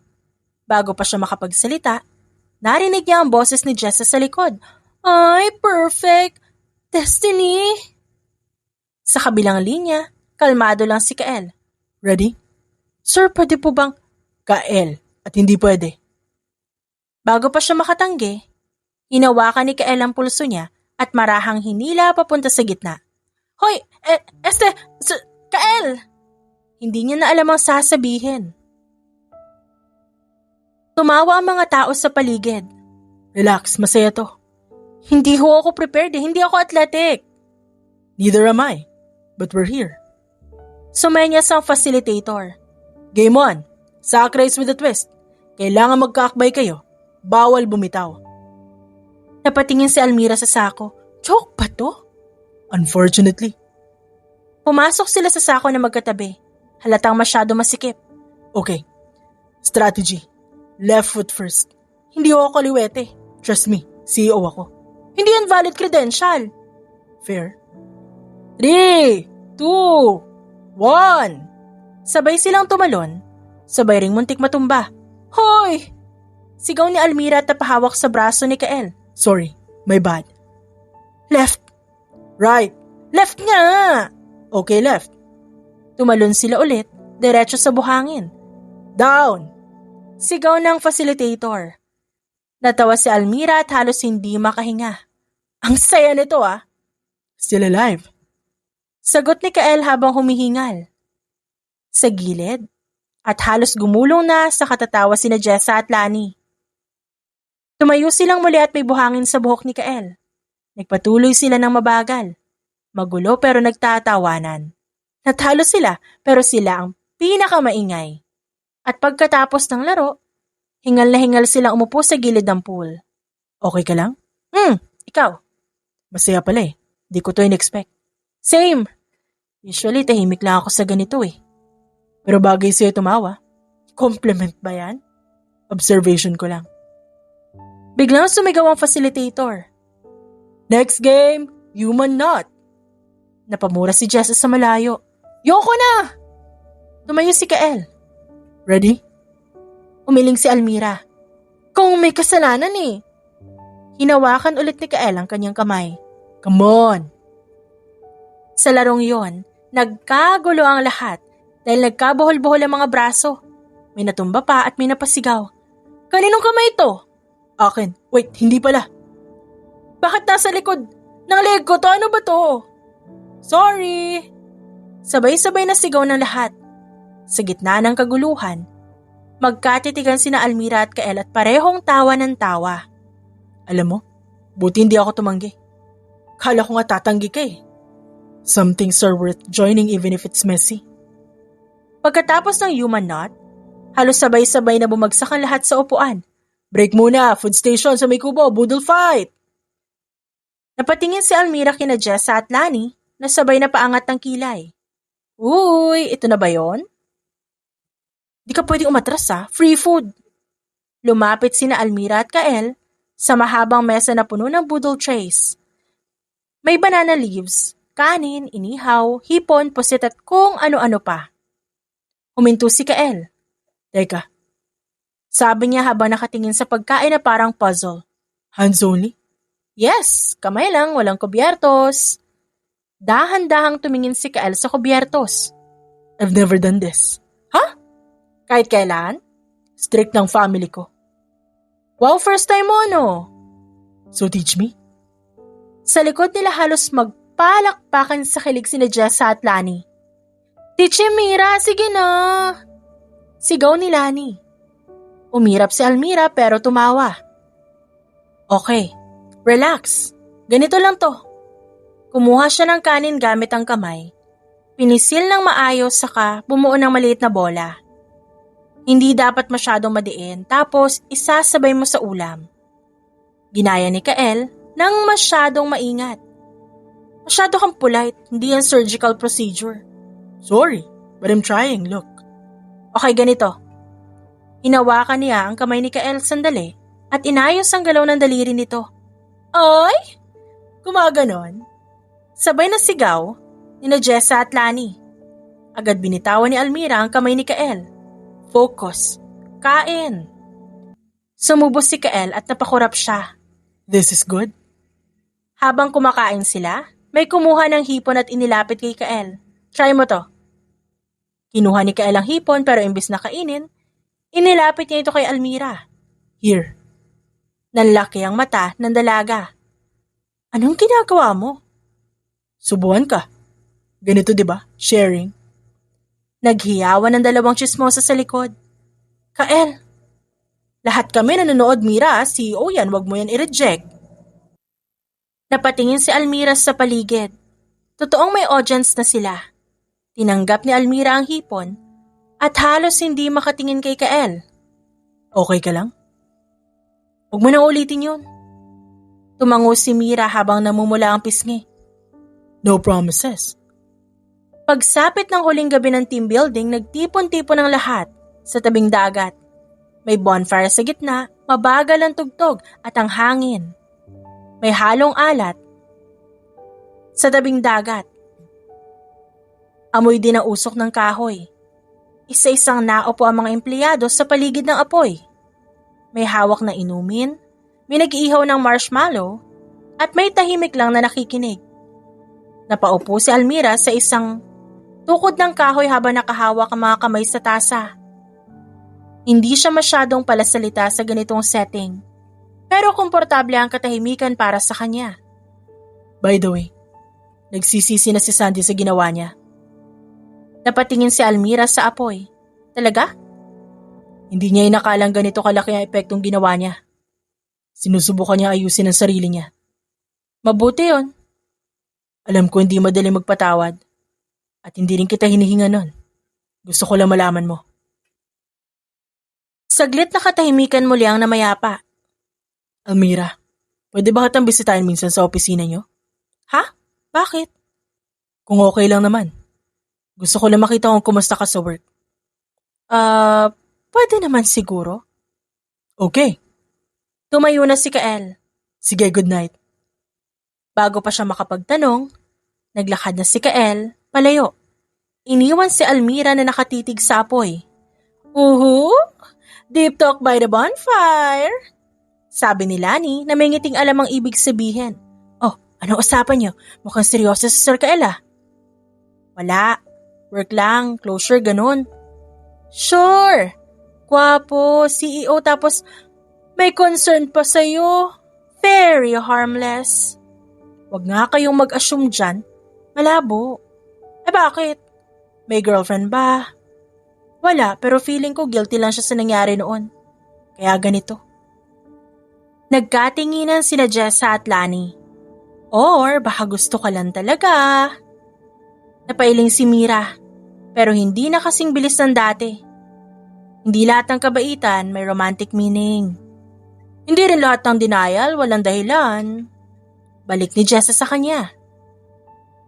Speaker 1: Bago pa siya makapagsalita, narinig niya ang boses ni Jessa sa likod. Ay, perfect! Destiny! Sa kabilang linya, kalmado lang si Kael. Ready? Sir, pwede po bang? Kael, at hindi pwede. Bago pa siya makatanggi, hinawakan ni Kael ang pulso niya at marahang hinila papunta sa gitna. Hoy, Kael! Hindi niya na alam ang sasabihin. Tumawa ang mga tao sa paligid. Relax, masaya to. Hindi ho ako prepared hindi ako athletic. Neither am I, but we're here. Sumenya sa facilitator. Game on, sack race with a twist. Kailangan magkaakbay kayo, bawal bumitaw. Napatingin si Almira sa sako. Joke ba to? Unfortunately. Pumasok sila sa sako na magkatabi. Halatang masyado masikip. Okay, strategy. Left foot first. Hindi ako kaliwete. Trust me, CEO ako. Hindi yan valid credential. Fair. 3, 2, 1. Sabay silang tumalon. Sabay ring muntik matumba. Hoy! Sigaw ni Almira at napahawak sa braso ni Kael. Sorry, my bad. Left. Right. Left nga! Okay, left. Tumalon sila ulit, diretso sa buhangin. Down! Sigaw ng facilitator. Natawa si Almira at halos hindi makahinga. Ang saya nito Still alive. Sagot ni Kael habang humihingal. Sa gilid, at halos gumulong na sa katatawa sina Jessa at Lani. Tumayo silang muli at may buhangin sa buhok ni Kael. Nagpatuloy sila ng mabagal. Magulo pero nagtatawanan. Natalo sila pero sila ang pinakamaingay. At pagkatapos ng laro, hingal na hingal silang umupo sa gilid ng pool. Okay ka lang? Ikaw? Masaya pala Di ko to in-expect. Same. Usually tahimik lang ako sa ganito Pero bagay sa'yo tumawa. Compliment ba yan? Observation ko lang. Biglang sumigaw ang facilitator. Next game, human knot. Napamura si Jessa sa malayo. Yoko na! Tumayo si Kael. Ready? Umiling si Almira. Kung may kasalanan Hinawakan ulit ni Kael ang kanyang kamay. Come on! Sa larong yon, nagkagulo ang lahat dahil nagkabuhol-buhol ang mga braso. May natumba pa at may napasigaw. Kaninong kamay ito? Akin. Wait, hindi pala. Bakit nasa likod ng leg ko to? Ano ba to? Sorry! Sabay-sabay na sigaw ng lahat. Sa gitna ng kaguluhan, magkatitigan sina Almira at Kael at parehong tawa ng tawa. Alam mo, buti hindi ako tumanggi. Kala ko nga tatanggi ka Some things are worth joining even if it's messy. Pagkatapos ng human knot, halos sabay-sabay na bumagsak ang lahat sa upuan. Break muna, food station sa may kubo, budol fight! Napatingin si Almira kina Jessa at Lani na sabay na paangat ng kilay. Uy, ito na ba yon? Di ka pwedeng umatras free food. Lumapit sina Almira at Kael sa mahabang mesa na puno ng budol trays. May banana leaves, kanin, inihaw, hipon, pusit at kung ano-ano pa. Huminto si Kael. Teka, sabi niya habang nakatingin sa pagkain na parang puzzle. Hands only? Yes, kamay lang, walang kubyertos. Dahan-dahang tumingin si Kael sa kubyertos. I've never done this. Kahit kailan? Strict ng family ko. Wow, first time mo, no? So teach me. Sa likod nila halos magpalakpakan sa kilig sina Jessa at Lani. Teach Mira, sige na. Sigaw ni Lani. Umirap si Almira pero tumawa. Okay, relax. Ganito lang to. Kumuha siya ng kanin gamit ang kamay. Pinisil ng maayos saka bumuo ng maliit na bola. Hindi dapat masyadong madiin tapos isasabay mo sa ulam. Ginaya ni Kael nang masyadong maingat. Masyado kang polite, hindi yan surgical procedure. Sorry, but I'm trying, look. Okay, ganito. Hinawakan niya ang kamay ni Kael sandali at inayos ang galaw ng daliri nito. Ay! Gumaganon. Sabay na sigaw ni Jessa at Lani. Agad binitawan ni Almira ang kamay ni Kael. Focus. Kain. Sumubos si Kael at napakurap siya. This is good. Habang kumakain sila, may kumuha ng hipon at inilapit kay Kael. Try mo to. Kinuha ni Kael ang hipon pero imbis na kainin, inilapit niya ito kay Almira. Here. Nanlaki ang mata ng dalaga. Anong ginagawa mo? Subuhan ka. Ganito 'di ba? Sharing. Naghiyawan ng dalawang chismosa sa likod. Kael, lahat kami nanonood, Mira. CEO yan, wag mo yan i-reject. Napatingin si Almira sa paligid. Totoong may audience na sila. Tinanggap ni Almira ang hipon at halos hindi makatingin kay Kael. Okay ka lang? Huwag mo nang ulitin yun. Tumango si Mira habang namumula ang pisngi. No promises. Pagsapit ng huling gabi ng team building, nagtipon-tipon ang lahat sa tabing dagat. May bonfire sa gitna, mabagal ang tugtog at ang hangin. May halong alat sa tabing dagat. Amoy din ang usok ng kahoy. Isa-isang naupo ang mga empleyado sa paligid ng apoy. May hawak na inumin, may nag-iihaw ng marshmallow, at may tahimik lang na nakikinig. Napaupo si Almira sa isang tukod ng kahoy habang nakahawak ang mga kamay sa tasa. Hindi siya masyadong palasalita sa ganitong setting, pero komportable ang katahimikan para sa kanya. By the way, nagsisisi na si Sandy sa ginawa niya. Napatingin si Almira sa apoy. Talaga? Hindi niya inakalang ganito kalaki ang epektong ginawa niya. Sinusubukan niya ayusin ang sarili niya. Mabuti yun. Alam ko hindi madali magpatawad. At hindi rin kita hinihinga nun. Gusto ko lang malaman mo. Saglit na katahimikan muli ang namayapa. Almira, pwede ba kitang bisitahin minsan sa opisina niyo? Ha? Bakit? Kung okay lang naman. Gusto ko lang makita kung kumusta ka sa work. Pwede naman siguro. Okay. Tumayo na si Kael. Sige, good night. Bago pa siya makapagtanong, naglakad na si Kael palayo. Iniwan si Almira na nakatitig sa apoy. Deep talk by the bonfire. Sabi ni Lani na may ngiting alam ang ibig sabihin. Oh, anong usapan niyo? Mukhang seryoso si Sir Kael ah. Wala. Work lang, closure, ganun. Sure. Gwapo, CEO tapos may concern pa sa'yo. Very harmless. Wag nga kayong mag-assume dyan. Malabo. Bakit? May girlfriend ba? Wala, pero feeling ko guilty lang siya sa nangyari noon. Kaya ganito. Nagkatinginan sina Jessa at Lani. Or baka gusto ka lang talaga. Napailing si Mira, pero hindi na kasing bilis ng dati. Hindi lahat ng kabaitan may romantic meaning. Hindi rin lahat ng denial, walang dahilan. Balik ni Jessa sa kanya.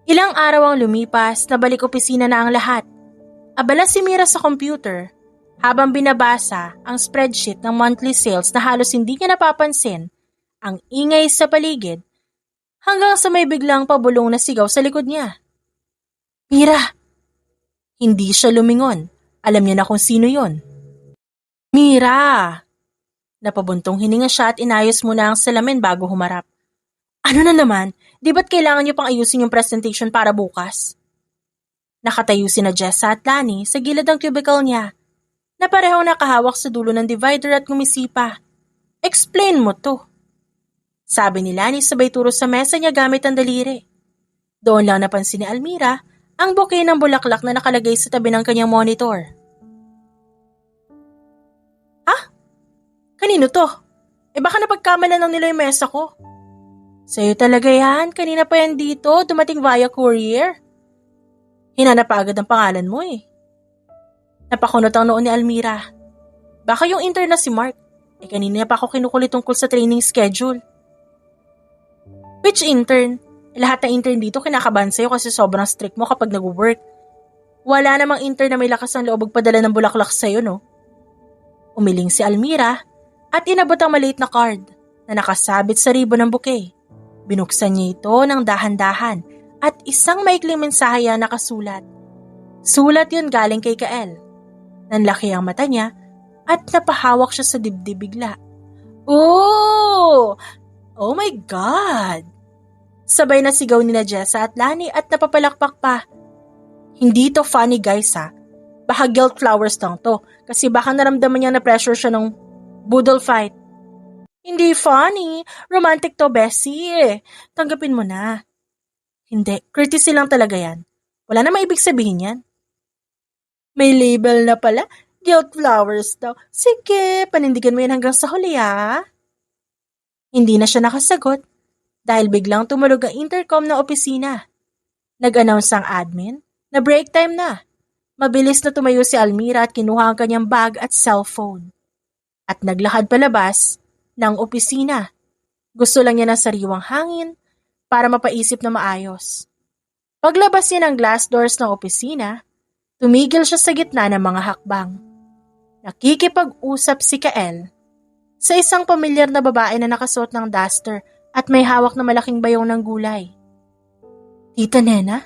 Speaker 1: Ilang araw ang lumipas, nabalik opisina na ang lahat. Abala si Mira sa computer habang binabasa ang spreadsheet ng monthly sales na halos hindi niya napapansin ang ingay sa paligid hanggang sa may biglang pabulong na sigaw sa likod niya. Mira! Hindi siya lumingon. Alam niya na kung sino yon. Mira! Napabuntong hininga siya at inayos muna ang salamin bago humarap. Ano na naman? Di ba't kailangan niyo pang ayusin yung presentation para bukas? Nakatayo sina Jessa at Lani sa gilid ng cubicle niya na parehong nakahawak sa dulo ng divider at ngumisipa. Explain mo to. Sabi ni Lani sabay turo sa mesa niya gamit ang daliri. Doon lang napansin ni Almira ang bouquet ng bulaklak na nakalagay sa tabi ng kanyang monitor. Ha? Kanino to? Baka napagkamalan lang nila yung mesa ko. Sa'yo talaga yan. Kanina pa yan dito. Dumating via courier. Hinanap pa agad ang pangalan mo eh. Napakunot ang noon ni Almira. Baka yung intern na si Mark. Kanina pa ako kinukulit tungkol sa training schedule. Which intern? Lahat ng intern dito kinakabahan sa'yo kasi sobrang strict mo kapag nag-work. Wala namang intern na may lakas ng loob magpadala ng bulaklak sa'yo, no? Umiling si Almira at inabot ang maliit na card na nakasabit sa ribbon ng bouquet. Binuksan niya ito ng dahan-dahan at isang maikling mensahe ang nakasulat. Sulat yun galing kay Kael. Nanlaki ang mata niya at napahawak siya sa dibdib bigla. Oh! Oh my God! Sabay na sigaw ni na Jessa at Lani at napapalakpak pa. Hindi to funny guys ha. Baka guilt flowers lang to kasi baka naramdaman niya na pressure siya ng boodle fight. Hindi funny. Romantic to, Bessie. Tanggapin mo na. Hindi. Courtesy lang talaga yan. Wala namang ibig sabihin yan. May label na pala. Guilt flowers daw. Sige, panindigan mo yan hanggang sa huli ha. Hindi na siya nakasagot dahil biglang tumulog ang intercom ng opisina. Nag-announce ang admin na break time na. Mabilis na tumayo si Almira at kinuha ang kanyang bag at cellphone. At naglakad palabas ng opisina. Gusto lang niya ng sariwang hangin para mapaisip na maayos. Paglabas niya ng glass doors ng opisina, tumigil siya sa gitna ng mga hakbang. Nakikipag-usap si Kael sa isang pamilyar na babae na nakasuot ng duster at may hawak na malaking bayong ng gulay. Tita Nena?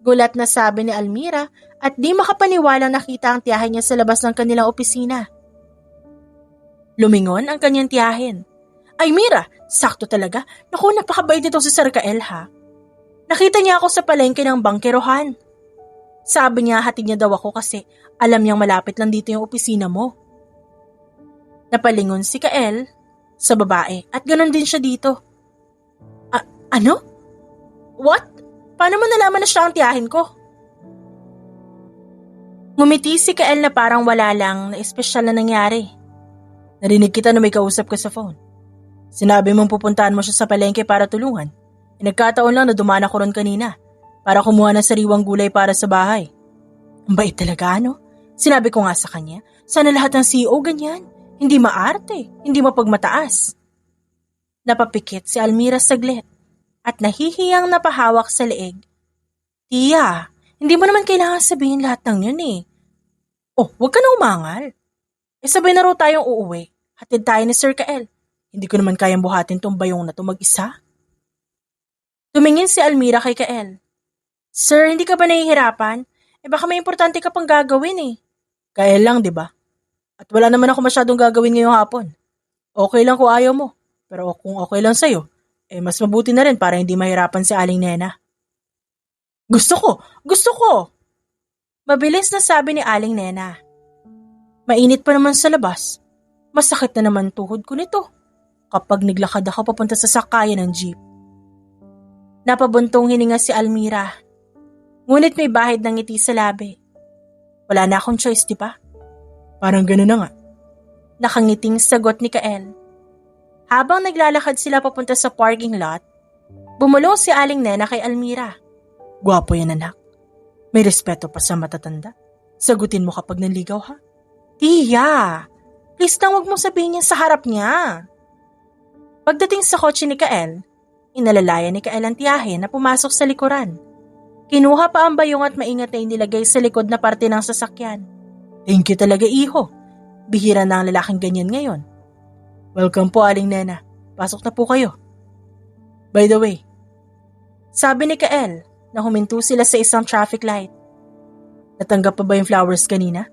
Speaker 1: Gulat na sabi ni Almira at di makapaniwalang nakita ang tiyahin niya sa labas ng kanilang opisina. Lumingon ang kanyang tiyahin. Ay Mira, sakto talaga. Naku, napakabait nito si Sir Kael ha. Nakita niya ako sa palengke ng bangkerohan. Sabi niya hatid niya daw ako kasi alam niyang malapit lang dito yung opisina mo. Napalingon si Kael sa babae at ganon din siya dito. Ano? What? Paano mo nalaman na siya ang tiyahin ko? Ngumiti si Kael na parang wala lang na espesyal na nangyari. Narinig kita na may kausap ka sa phone. Sinabi mong pupuntahan mo siya sa palengke para tulungan. Nagkataon lang na dumaan ako ron kanina para kumuha ng sariwang gulay para sa bahay. Ang bait talaga, no? Sinabi ko nga sa kanya, sana lahat ng CEO ganyan. Hindi maarte, hindi mapagmataas. Napapikit si Almira saglit at nahihiyang napahawak sa leeg. Tia, hindi mo naman kailangan sabihin lahat ng yun eh. Oh, huwag ka na umangal. Sabay na raw tayong uuwi. Hatid tayo ni Sir Kael. Hindi ko naman kayang buhatin tong bayong na to mag-isa. Tumingin si Almira kay Kael. Sir, hindi ka ba nahihirapan? Baka may importante ka pang gagawin eh. Kael lang, di ba? At wala naman ako masyadong gagawin ngayong hapon. Okay lang kung ayaw mo. Pero kung okay lang sa'yo, mas mabuti na rin para hindi mahirapan si Aling Nena. Gusto ko! Mabilis na sabi ni Aling Nena. Mainit pa naman sa labas. Masakit na naman tuhod ko nito kapag naglakad ako papunta sa sakayan ng jeep. Napabuntong hininga si Almira. Ngunit may bahid ng ngiti sa labi. Wala na akong choice, di ba? Parang gano'n na nga. Nakangiting sagot ni Kael. Habang naglalakad sila papunta sa parking lot, bumulong si Aling Nena kay Almira. Gwapo yan anak. May respeto pa sa matatanda. Sagutin mo kapag nanligaw ha. Tiya, please lang huwag mong sabihin yan sa harap niya. Pagdating sa kotse ni Kael, inalalayan ni Kael ang tiyahin na pumasok sa likuran. Kinuha pa ang bayong at maingat na inilagay sa likod na parte ng sasakyan. Thank you talaga iho. Bihira na ang lalaking ganyan ngayon. Welcome po Aling Nena. Pasok na po kayo. By the way, sabi ni Kael na huminto sila sa isang traffic light. Natanggap pa ba yung flowers kanina?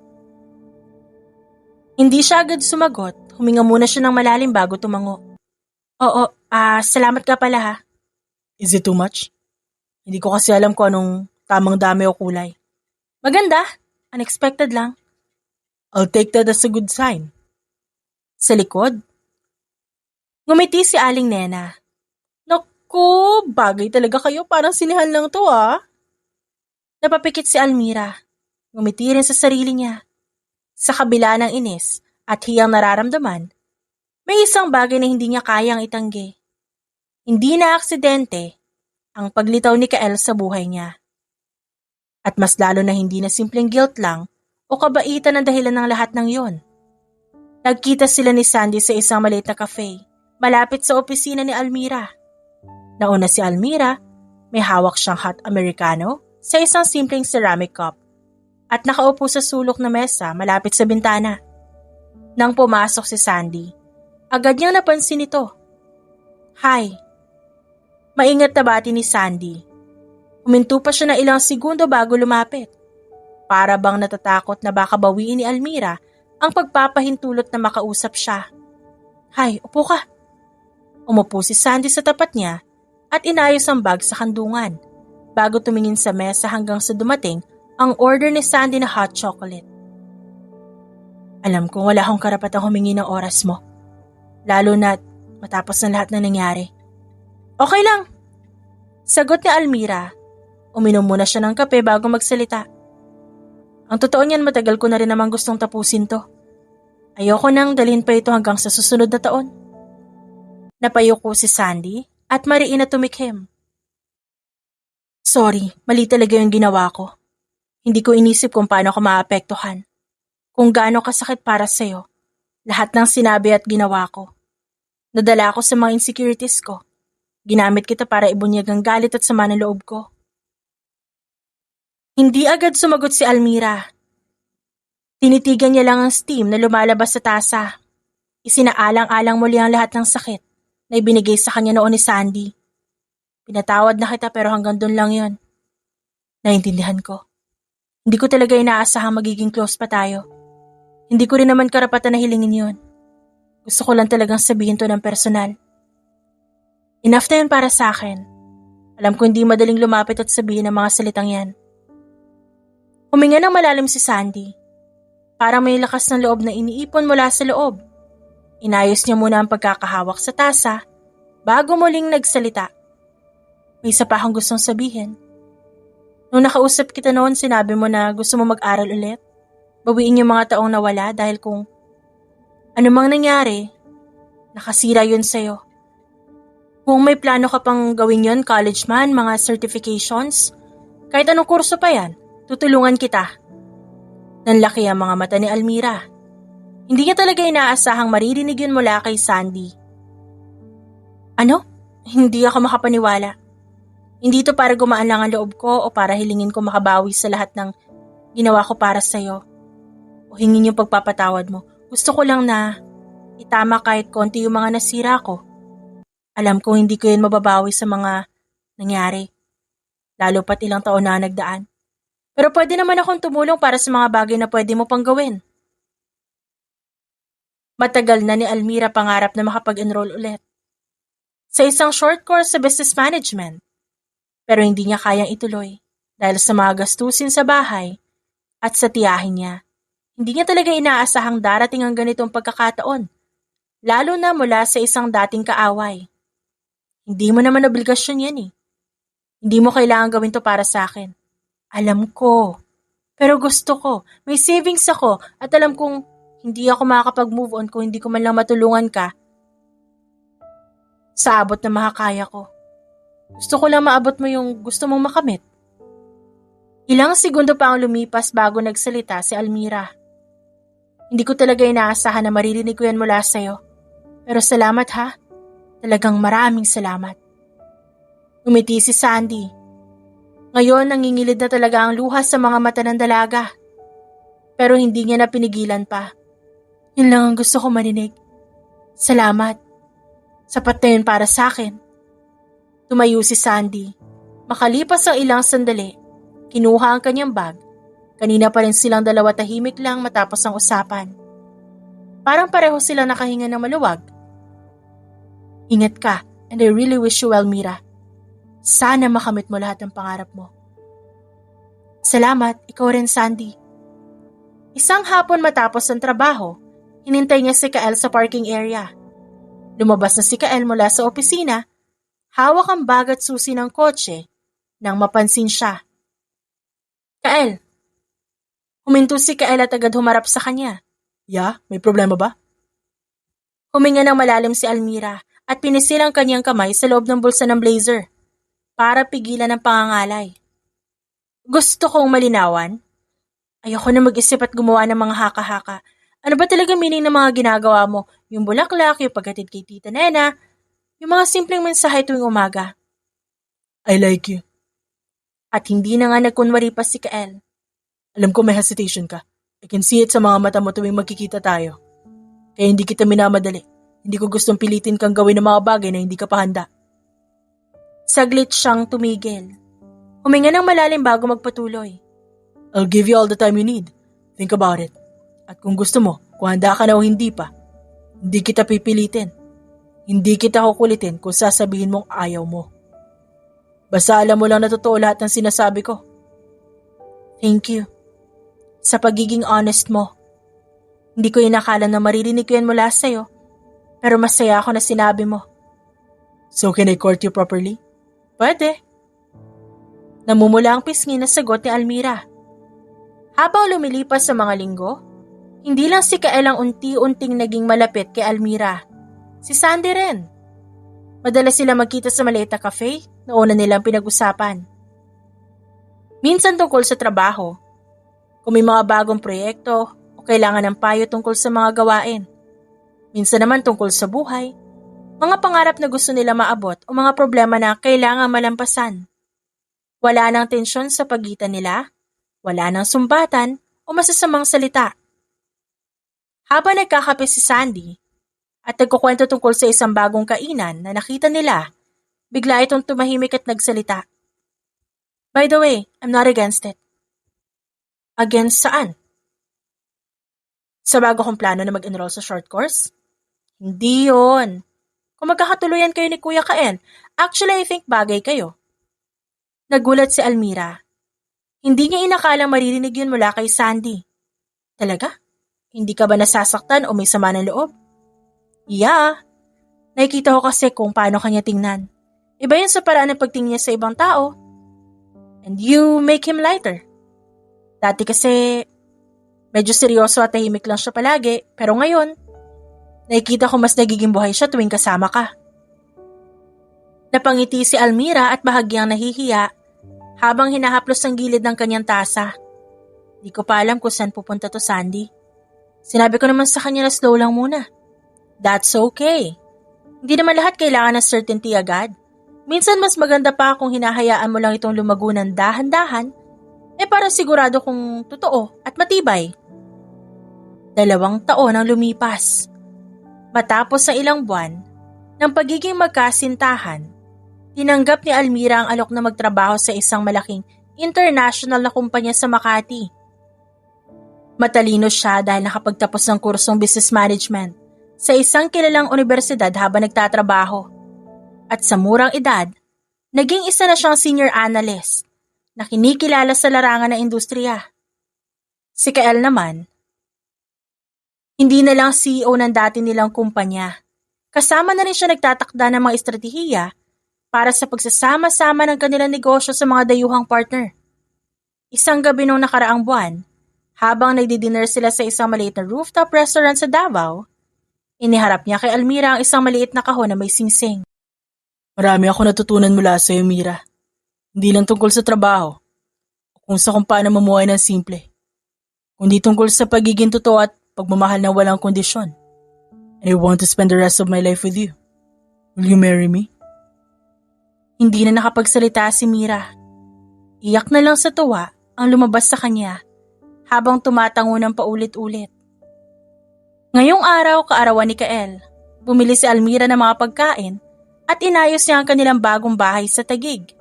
Speaker 1: Hindi siya agad sumagot, huminga muna siya ng malalim bago tumango. Oo, salamat ka pala ha. Is it too much? Hindi ko kasi alam kung anong tamang dami o kulay. Maganda, unexpected lang. I'll take that as a good sign. Sa likod, ngumiti si Aling Nena. Naku, bagay talaga kayo, parang sinihan lang to ah. Napapikit si Almira, ngumiti rin sa sarili niya. Sa kabila ng inis at hiyang nararamdaman, May isang bagay na hindi niya kayang itanggi. Hindi na aksidente ang paglitaw ni Kael sa buhay niya. At mas lalo na hindi na simpleng guilt lang o kabaitan ang dahilan ng lahat ng yon. Nagkita sila ni Sandy sa isang maliit na cafe, malapit sa opisina ni Almira. Nauna si Almira, may hawak siyang hot Americano sa isang simpleng ceramic cup at nakaupo sa sulok na mesa malapit sa bintana. Nang pumasok si Sandy, agad niyang napansin ito. Hi. Maingat na bati ni Sandy. Huminto pa siya na ilang segundo bago lumapit. Para bang natatakot na baka bawiin ni Almira ang pagpapahintulot na makausap siya. Hi, upo ka. Umupo si Sandy sa tapat niya at inayos ang bag sa kandungan bago tumingin sa mesa hanggang sa dumating ang order ni Sandy na hot chocolate. Alam kong wala akong karapatang humingi ng oras mo. Lalo na't matapos ng lahat na nangyari. Okay lang. Sagot ni Almira. Uminom muna siya ng kape bago magsalita. Ang totoo niyan, matagal ko na rin namang gustong tapusin to. Ayoko nang dalhin pa ito hanggang sa susunod na taon. Napayuko si Sandy at mariin na tumikhim. Sorry, mali talaga yung ginawa ko. Hindi ko inisip kung paano ko maapektuhan. Kung gaano kasakit para sa'yo. Lahat ng sinabi at ginawa ko. Nadala ako sa mga insecurities ko. Ginamit kita para ibunyag ang galit at sama ng loob ko. Hindi agad sumagot si Almira. Tinitigan niya lang ang steam na lumalabas sa tasa. Isinaalang-alang muli ang lahat ng sakit na ibinigay sa kanya noon ni Sandy. Pinatawad na kita pero hanggang doon lang yon. Naintindihan ko. Hindi ko talaga inaasahang magiging close pa tayo. Hindi ko rin naman karapatan na hilingin yon. Gusto ko lang talagang sabihin to ng personal. Enough na yun para sa akin. Alam ko hindi madaling lumapit at sabihin ang mga salitang yan. Huminga ng malalim si Sandy. Parang may lakas ng loob na iniipon mula sa loob. Inayos niya muna ang pagkakahawak sa tasa bago muling nagsalita. May isa pa akong gustong sabihin. Nung nakausap kita noon, sinabi mo na gusto mo mag-aral ulit. Bawiin yung mga taong nawala dahil kung anumang nangyari, nakasira yun sa'yo. Kung may plano ka pang gawin yun, college man, mga certifications, kahit anong kurso pa yan, tutulungan kita. Nanlaki ang mga mata ni Almira. Hindi niya talaga inaasahang maririnig yun mula kay Sandy. Ano? Hindi ako makapaniwala. Hindi ito para gumaan lang ang loob ko o para hilingin ko makabawi sa lahat ng ginawa ko para sa'yo. O hingin yung pagpapatawad mo. Gusto ko lang na itama kahit konti yung mga nasira ko. Alam ko hindi ko yun mababawi sa mga nangyari. Lalo pat ilang taon na nagdaan. Pero pwede naman akong tumulong para sa mga bagay na pwede mo pang gawin. Matagal na ni Almira pangarap na makapag-enroll ulit sa isang short course sa business management. Pero hindi niya kayang ituloy dahil sa mga gastusin sa bahay at sa tiyahin niya. Hindi niya talaga inaasahang darating ang ganitong pagkakataon, lalo na mula sa isang dating kaaway. Hindi mo naman obligasyon yan eh. Hindi mo kailangan gawin to para sa akin. Alam ko. Pero gusto ko. May savings ako at alam kong hindi ako makakapag-move on kung hindi ko man lang matulungan ka sa abot na makakaya ko. Gusto ko lang maabot mo yung gusto mong makamit. Ilang segundo pa ang lumipas bago nagsalita si Almira. Hindi ko talaga inaasahan na maririnig ko yan mula sa'yo. Pero salamat ha. Talagang maraming salamat. Umiti si Sandy. Ngayon, nangingilid na talaga ang luha sa mga mata ng dalaga. Pero hindi niya na pinigilan pa. Yun lang ang gusto ko marinig. Salamat. Sapat na yun para sa akin. Tumayo si Sandy. Makalipas ang ilang sandali, kinuha ang kanyang bag. Kanina pa rin silang dalawa tahimik lang matapos ang usapan. Parang pareho silang nakahinga ng maluwag. Ingat ka, and I really wish you well, Mira. Sana makamit mo lahat ng pangarap mo. Salamat, ikaw rin, Sandy. Isang hapon matapos ang trabaho, hinintay niya si Kael sa parking area. Lumabas na si Kael mula sa opisina, hawak ang bag at susi ng kotse nang mapansin siya. Kael. Huminto si Kael at agad humarap sa kanya. May problema ba? Huminga ng malalim si Almira at pinisil ang kanyang kamay sa loob ng bulsa ng blazer para pigilan ang pangangalay. Gusto kong malinawan. Ayoko na mag-isip at gumawa ng mga haka-haka. Ano ba talaga meaning ng mga ginagawa mo? Yung bulaklak, yung paghatid kay Tita Nena, yung mga simpleng mensahe tuwing umaga. I like you. At hindi na nga nagkunwari pa si Kael. Alam ko may hesitation ka. I can see it sa mga mata mo tuwing magkikita tayo. Kaya hindi kita minamadali. Hindi ko gustong pilitin kang gawin ng mga bagay na hindi ka pa handa. Saglit siyang tumigil. Huminga ng malalim bago magpatuloy. I'll give you all the time you need. Think about it. At kung gusto mo, kung handa ka na o hindi pa, hindi kita pipilitin. Hindi kita kukulitin kung sasabihin mong ayaw mo. Basta alam mo lang na totoo lahat ng sinasabi ko. Thank you. Sa pagiging honest mo. Hindi ko inakala na maririnig ko yan mula sa'yo, pero masaya ako na sinabi mo. So can I court you properly? Pwede. Namumula ang pisngi na sagot ni Almira. Habang lumilipas sa mga linggo, hindi lang si Kael ang unti-unting naging malapit kay Almira. Si Sandy rin. Madalas sila magkita sa Maleta Cafe na una nilang pinag-usapan. Minsan tungkol sa trabaho, kung may mga bagong proyekto o kailangan ng payo tungkol sa mga gawain. Minsan naman tungkol sa buhay, mga pangarap na gusto nila maabot o mga problema na kailangan malampasan. Wala nang tensyon sa pagitan nila, wala nang sumbatan o masasamang salita. Habang nagkakape si Sandy at nagkukwento tungkol sa isang bagong kainan na nakita nila, bigla itong tumahimik at nagsalita. By the way, I'm not against it. Against saan? Sa bago kong plano na mag-enroll sa short course? Hindi yun. Kung magkakatuluyan kayo ni Kuya Kael, actually I think bagay kayo. Nagulat si Almira. Hindi niya inakalang maririnig yun mula kay Sandy. Talaga? Hindi ka ba nasasaktan o may sama ng loob? Yeah. Nakikita ko kasi kung paano kanya tingnan. Iba yun sa paraan ng pagtingin niya sa ibang tao. And you make him lighter. Dati kasi medyo seryoso at tahimik lang siya palagi, pero ngayon, nakikita ko mas nagiging buhay siya tuwing kasama ka. Napangiti si Almira at bahagyang nahihiya habang hinahaplos ang gilid ng kanyang tasa. Di ko pa alam kung saan pupunta to, Sandy. Sinabi ko naman sa kanya na slow lang muna. That's okay. Hindi naman lahat kailangan ng certainty agad. Minsan mas maganda pa kung hinahayaan mo lang itong lumago ng dahan-dahan, para sigurado kung totoo at matibay. 2 taon ang lumipas. Matapos sa ilang buwan ng pagiging magkasintahan, tinanggap ni Almira ang alok na magtrabaho sa isang malaking international na kumpanya sa Makati. Matalino siya dahil nakapagtapos ng kursong business management sa isang kilalang universidad habang nagtatrabaho. At sa murang edad, naging isa na siyang senior analyst na kinikilala sa larangan ng industriya. Si Kael naman, hindi na lang CEO ng dati nilang kumpanya. Kasama na rin siya nagtatakda ng mga estratehiya para sa pagsasama-sama ng kanilang negosyo sa mga dayuhang partner. Isang gabi nung nakaraang buwan, habang nagdi-dinner sila sa isang maliit na rooftop restaurant sa Davao, iniharap niya kay Almira ang isang maliit na kahon na may singsing. Marami ako natutunan mula sa iyo, Mira. Hindi lang tungkol sa trabaho, kung sa kung paano mamuhay ng simple, kundi tungkol sa pagiging totoo at pagmamahal na walang kondisyon. And I want to spend the rest of my life with you. Will you marry me? Hindi na nakapagsalita si Mira. Iyak na lang sa tuwa ang lumabas sa kanya habang tumatango ng paulit-ulit. Ngayong araw, kaarawan ni Kael, bumili si Almira ng mga pagkain at inayos niya ang kanilang bagong bahay sa Taguig.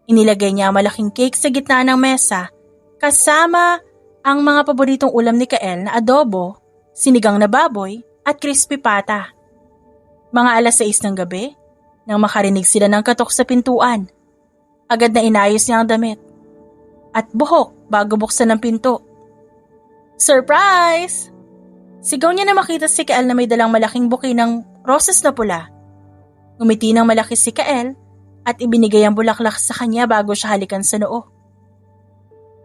Speaker 1: Inilagay niya ang malaking cake sa gitna ng mesa kasama ang mga paboritong ulam ni Kael na adobo, sinigang na baboy at crispy pata. Mga 6:00 ng gabi, nang makarinig sila ng katok sa pintuan, agad na inayos niya ang damit at buhok bago buksan ang pinto. Surprise! Sigaw niya na makita si Kael na may dalang malaking buke ng roses na pula. Ngumiti ng malaki si Kael at ibinigay ang bulaklak sa kanya bago siya halikan sa noo.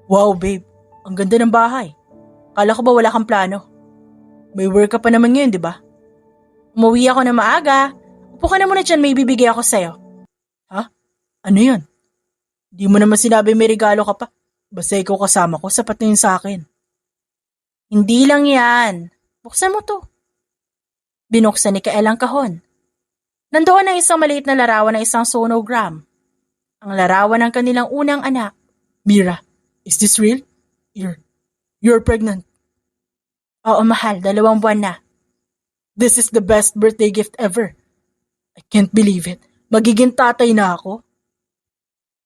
Speaker 1: Wow, babe. Ang ganda ng bahay. Kala ko ba wala kang plano? May work ka pa naman ngayon, di ba? Umuwi ako na maaga. Upo ka na muna dyan, may bibigay ako sa'yo. Ha? Ano yun? Di mo naman sinabi may regalo ka pa. Basta ikaw kasama ko, sapat na yun sa akin. Hindi lang yan. Buksan mo to. Binuksan ni Kael ang kahon. Nandoon ang isang maliit na larawan ng isang sonogram. Ang larawan ng kanilang unang anak. Mira, is this real? You're pregnant. Oo, mahal. 2 buwan na. This is the best birthday gift ever. I can't believe it. Magiging tatay na ako.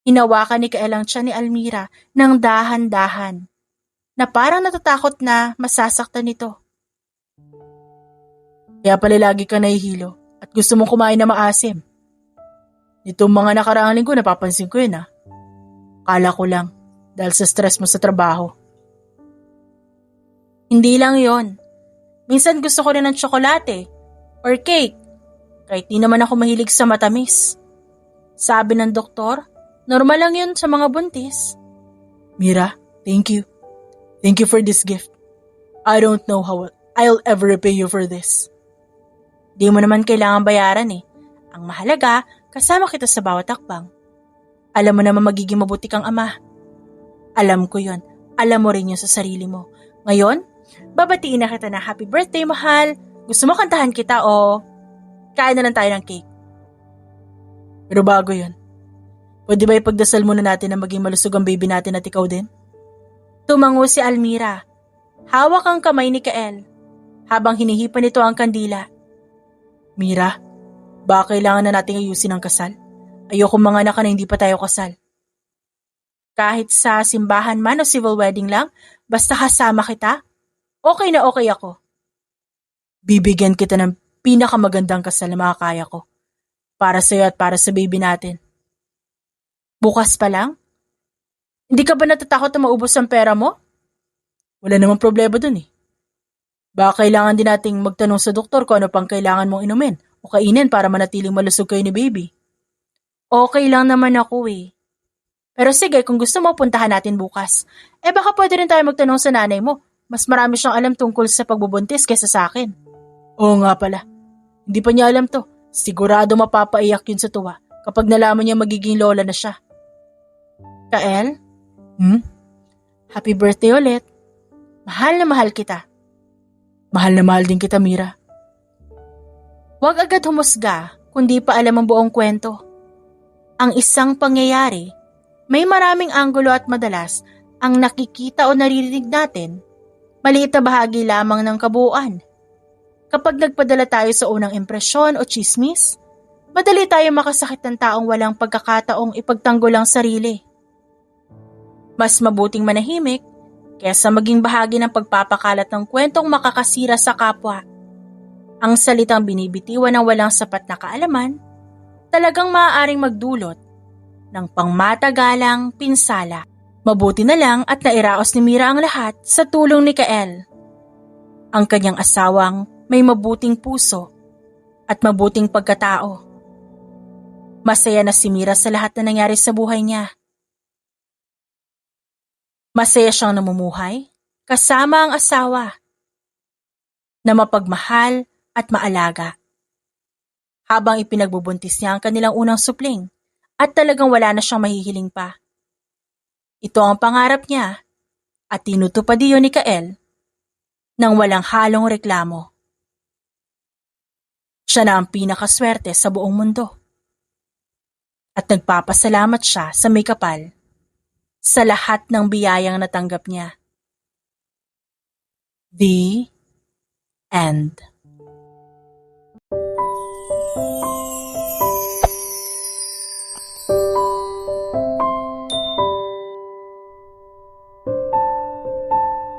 Speaker 1: Hinawakan ni Kael ang tiyan ni Almira ng dahan-dahan na parang natatakot na masasaktan nito. Kaya pala lagi ka nahihilo at gusto mong kumain na maasim. Nitong mga nakaraang linggo napapansin ko yun ah. Kala ko lang dahil sa stress mo sa trabaho. Hindi lang yon. Minsan gusto ko rin ng tsokolate or cake kahit di naman ako mahilig sa matamis. Sabi ng doktor, normal lang yun sa mga buntis. Mira, thank you. Thank you for this gift. I don't know how I'll ever repay you for this. Di mo naman kailangan bayaran eh. Ang mahalaga, kasama kita sa bawat akbang. Alam mo naman magiging mabuti kang ama. Alam ko yon. Alam mo rin yun sa sarili mo. Ngayon, babatiin na kita na happy birthday, mahal. Gusto mo kantahan kita o kain na lang tayo ng cake? Pero bago yun, pwede ba ipagdasal muna natin na maging malusog ang baby natin at ikaw din? Tumango si Almira. Hawak ang kamay ni Kael habang hinihipan nito ang kandila. Mira, baka kailangan na nating ayusin ang kasal? Ayoko manganak ka na hindi pa tayo kasal. Kahit sa simbahan man o civil wedding lang, basta kasama kita, okay na okay ako. Bibigyan kita ng pinakamagandang kasal na makakaya ko. Para sa'yo at para sa baby natin. Bukas pa lang? Hindi ka ba natatakot na maubos ang pera mo? Wala namang problema dun eh. Baka kailangan din nating magtanong sa doktor kung ano pang kailangan mong inumin o kainin para manatiling malusog kayo ni baby. Okay lang naman ako eh. Pero sige, kung gusto mo, puntahan natin bukas. Baka pwede rin tayo magtanong sa nanay mo. Mas marami siyang alam tungkol sa pagbubuntis kaysa sa akin. Oo nga pala. Hindi pa niya alam to. Sigurado mapapaiyak yun sa tuwa kapag nalaman niya magiging lola na siya. Kael? Happy birthday ulit. Mahal na mahal kita. Mahal na mahal din kita, Mira. Huwag agad humusga kundi pa alam ang buong kwento. Ang isang pangyayari, may maraming anggulo at madalas ang nakikita o naririnig natin, maliit na bahagi lamang ng kabuuan. Kapag nagpadala tayo sa unang impresyon o chismis, madali tayo makasakit ng taong walang pagkakataong ipagtanggol ang sarili. Mas mabuting manahimik kaysa maging bahagi ng pagpapakalat ng kwentong makakasira sa kapwa. Ang salitang binibitiwan ng walang sapat na kaalaman, talagang maaaring magdulot ng pangmatagalang pinsala. Mabuti na lang at nairaos ni Mira ang lahat sa tulong ni Kael. Ang kanyang asawang may mabuting puso at mabuting pagkatao. Masaya na si Mira sa lahat na nangyari sa buhay niya. Masaya siyang namumuhay kasama ang asawa na mapagmahal at maalaga. Habang ipinagbubuntis niya ang kanilang unang supling at talagang wala na siyang mahihiling pa. Ito ang pangarap niya at tinutupad iyon ni Kael nang walang halong reklamo. Siya na ang pinakaswerte sa buong mundo. At nagpapasalamat siya sa may kapal sa lahat ng biyayang natanggap niya. The end.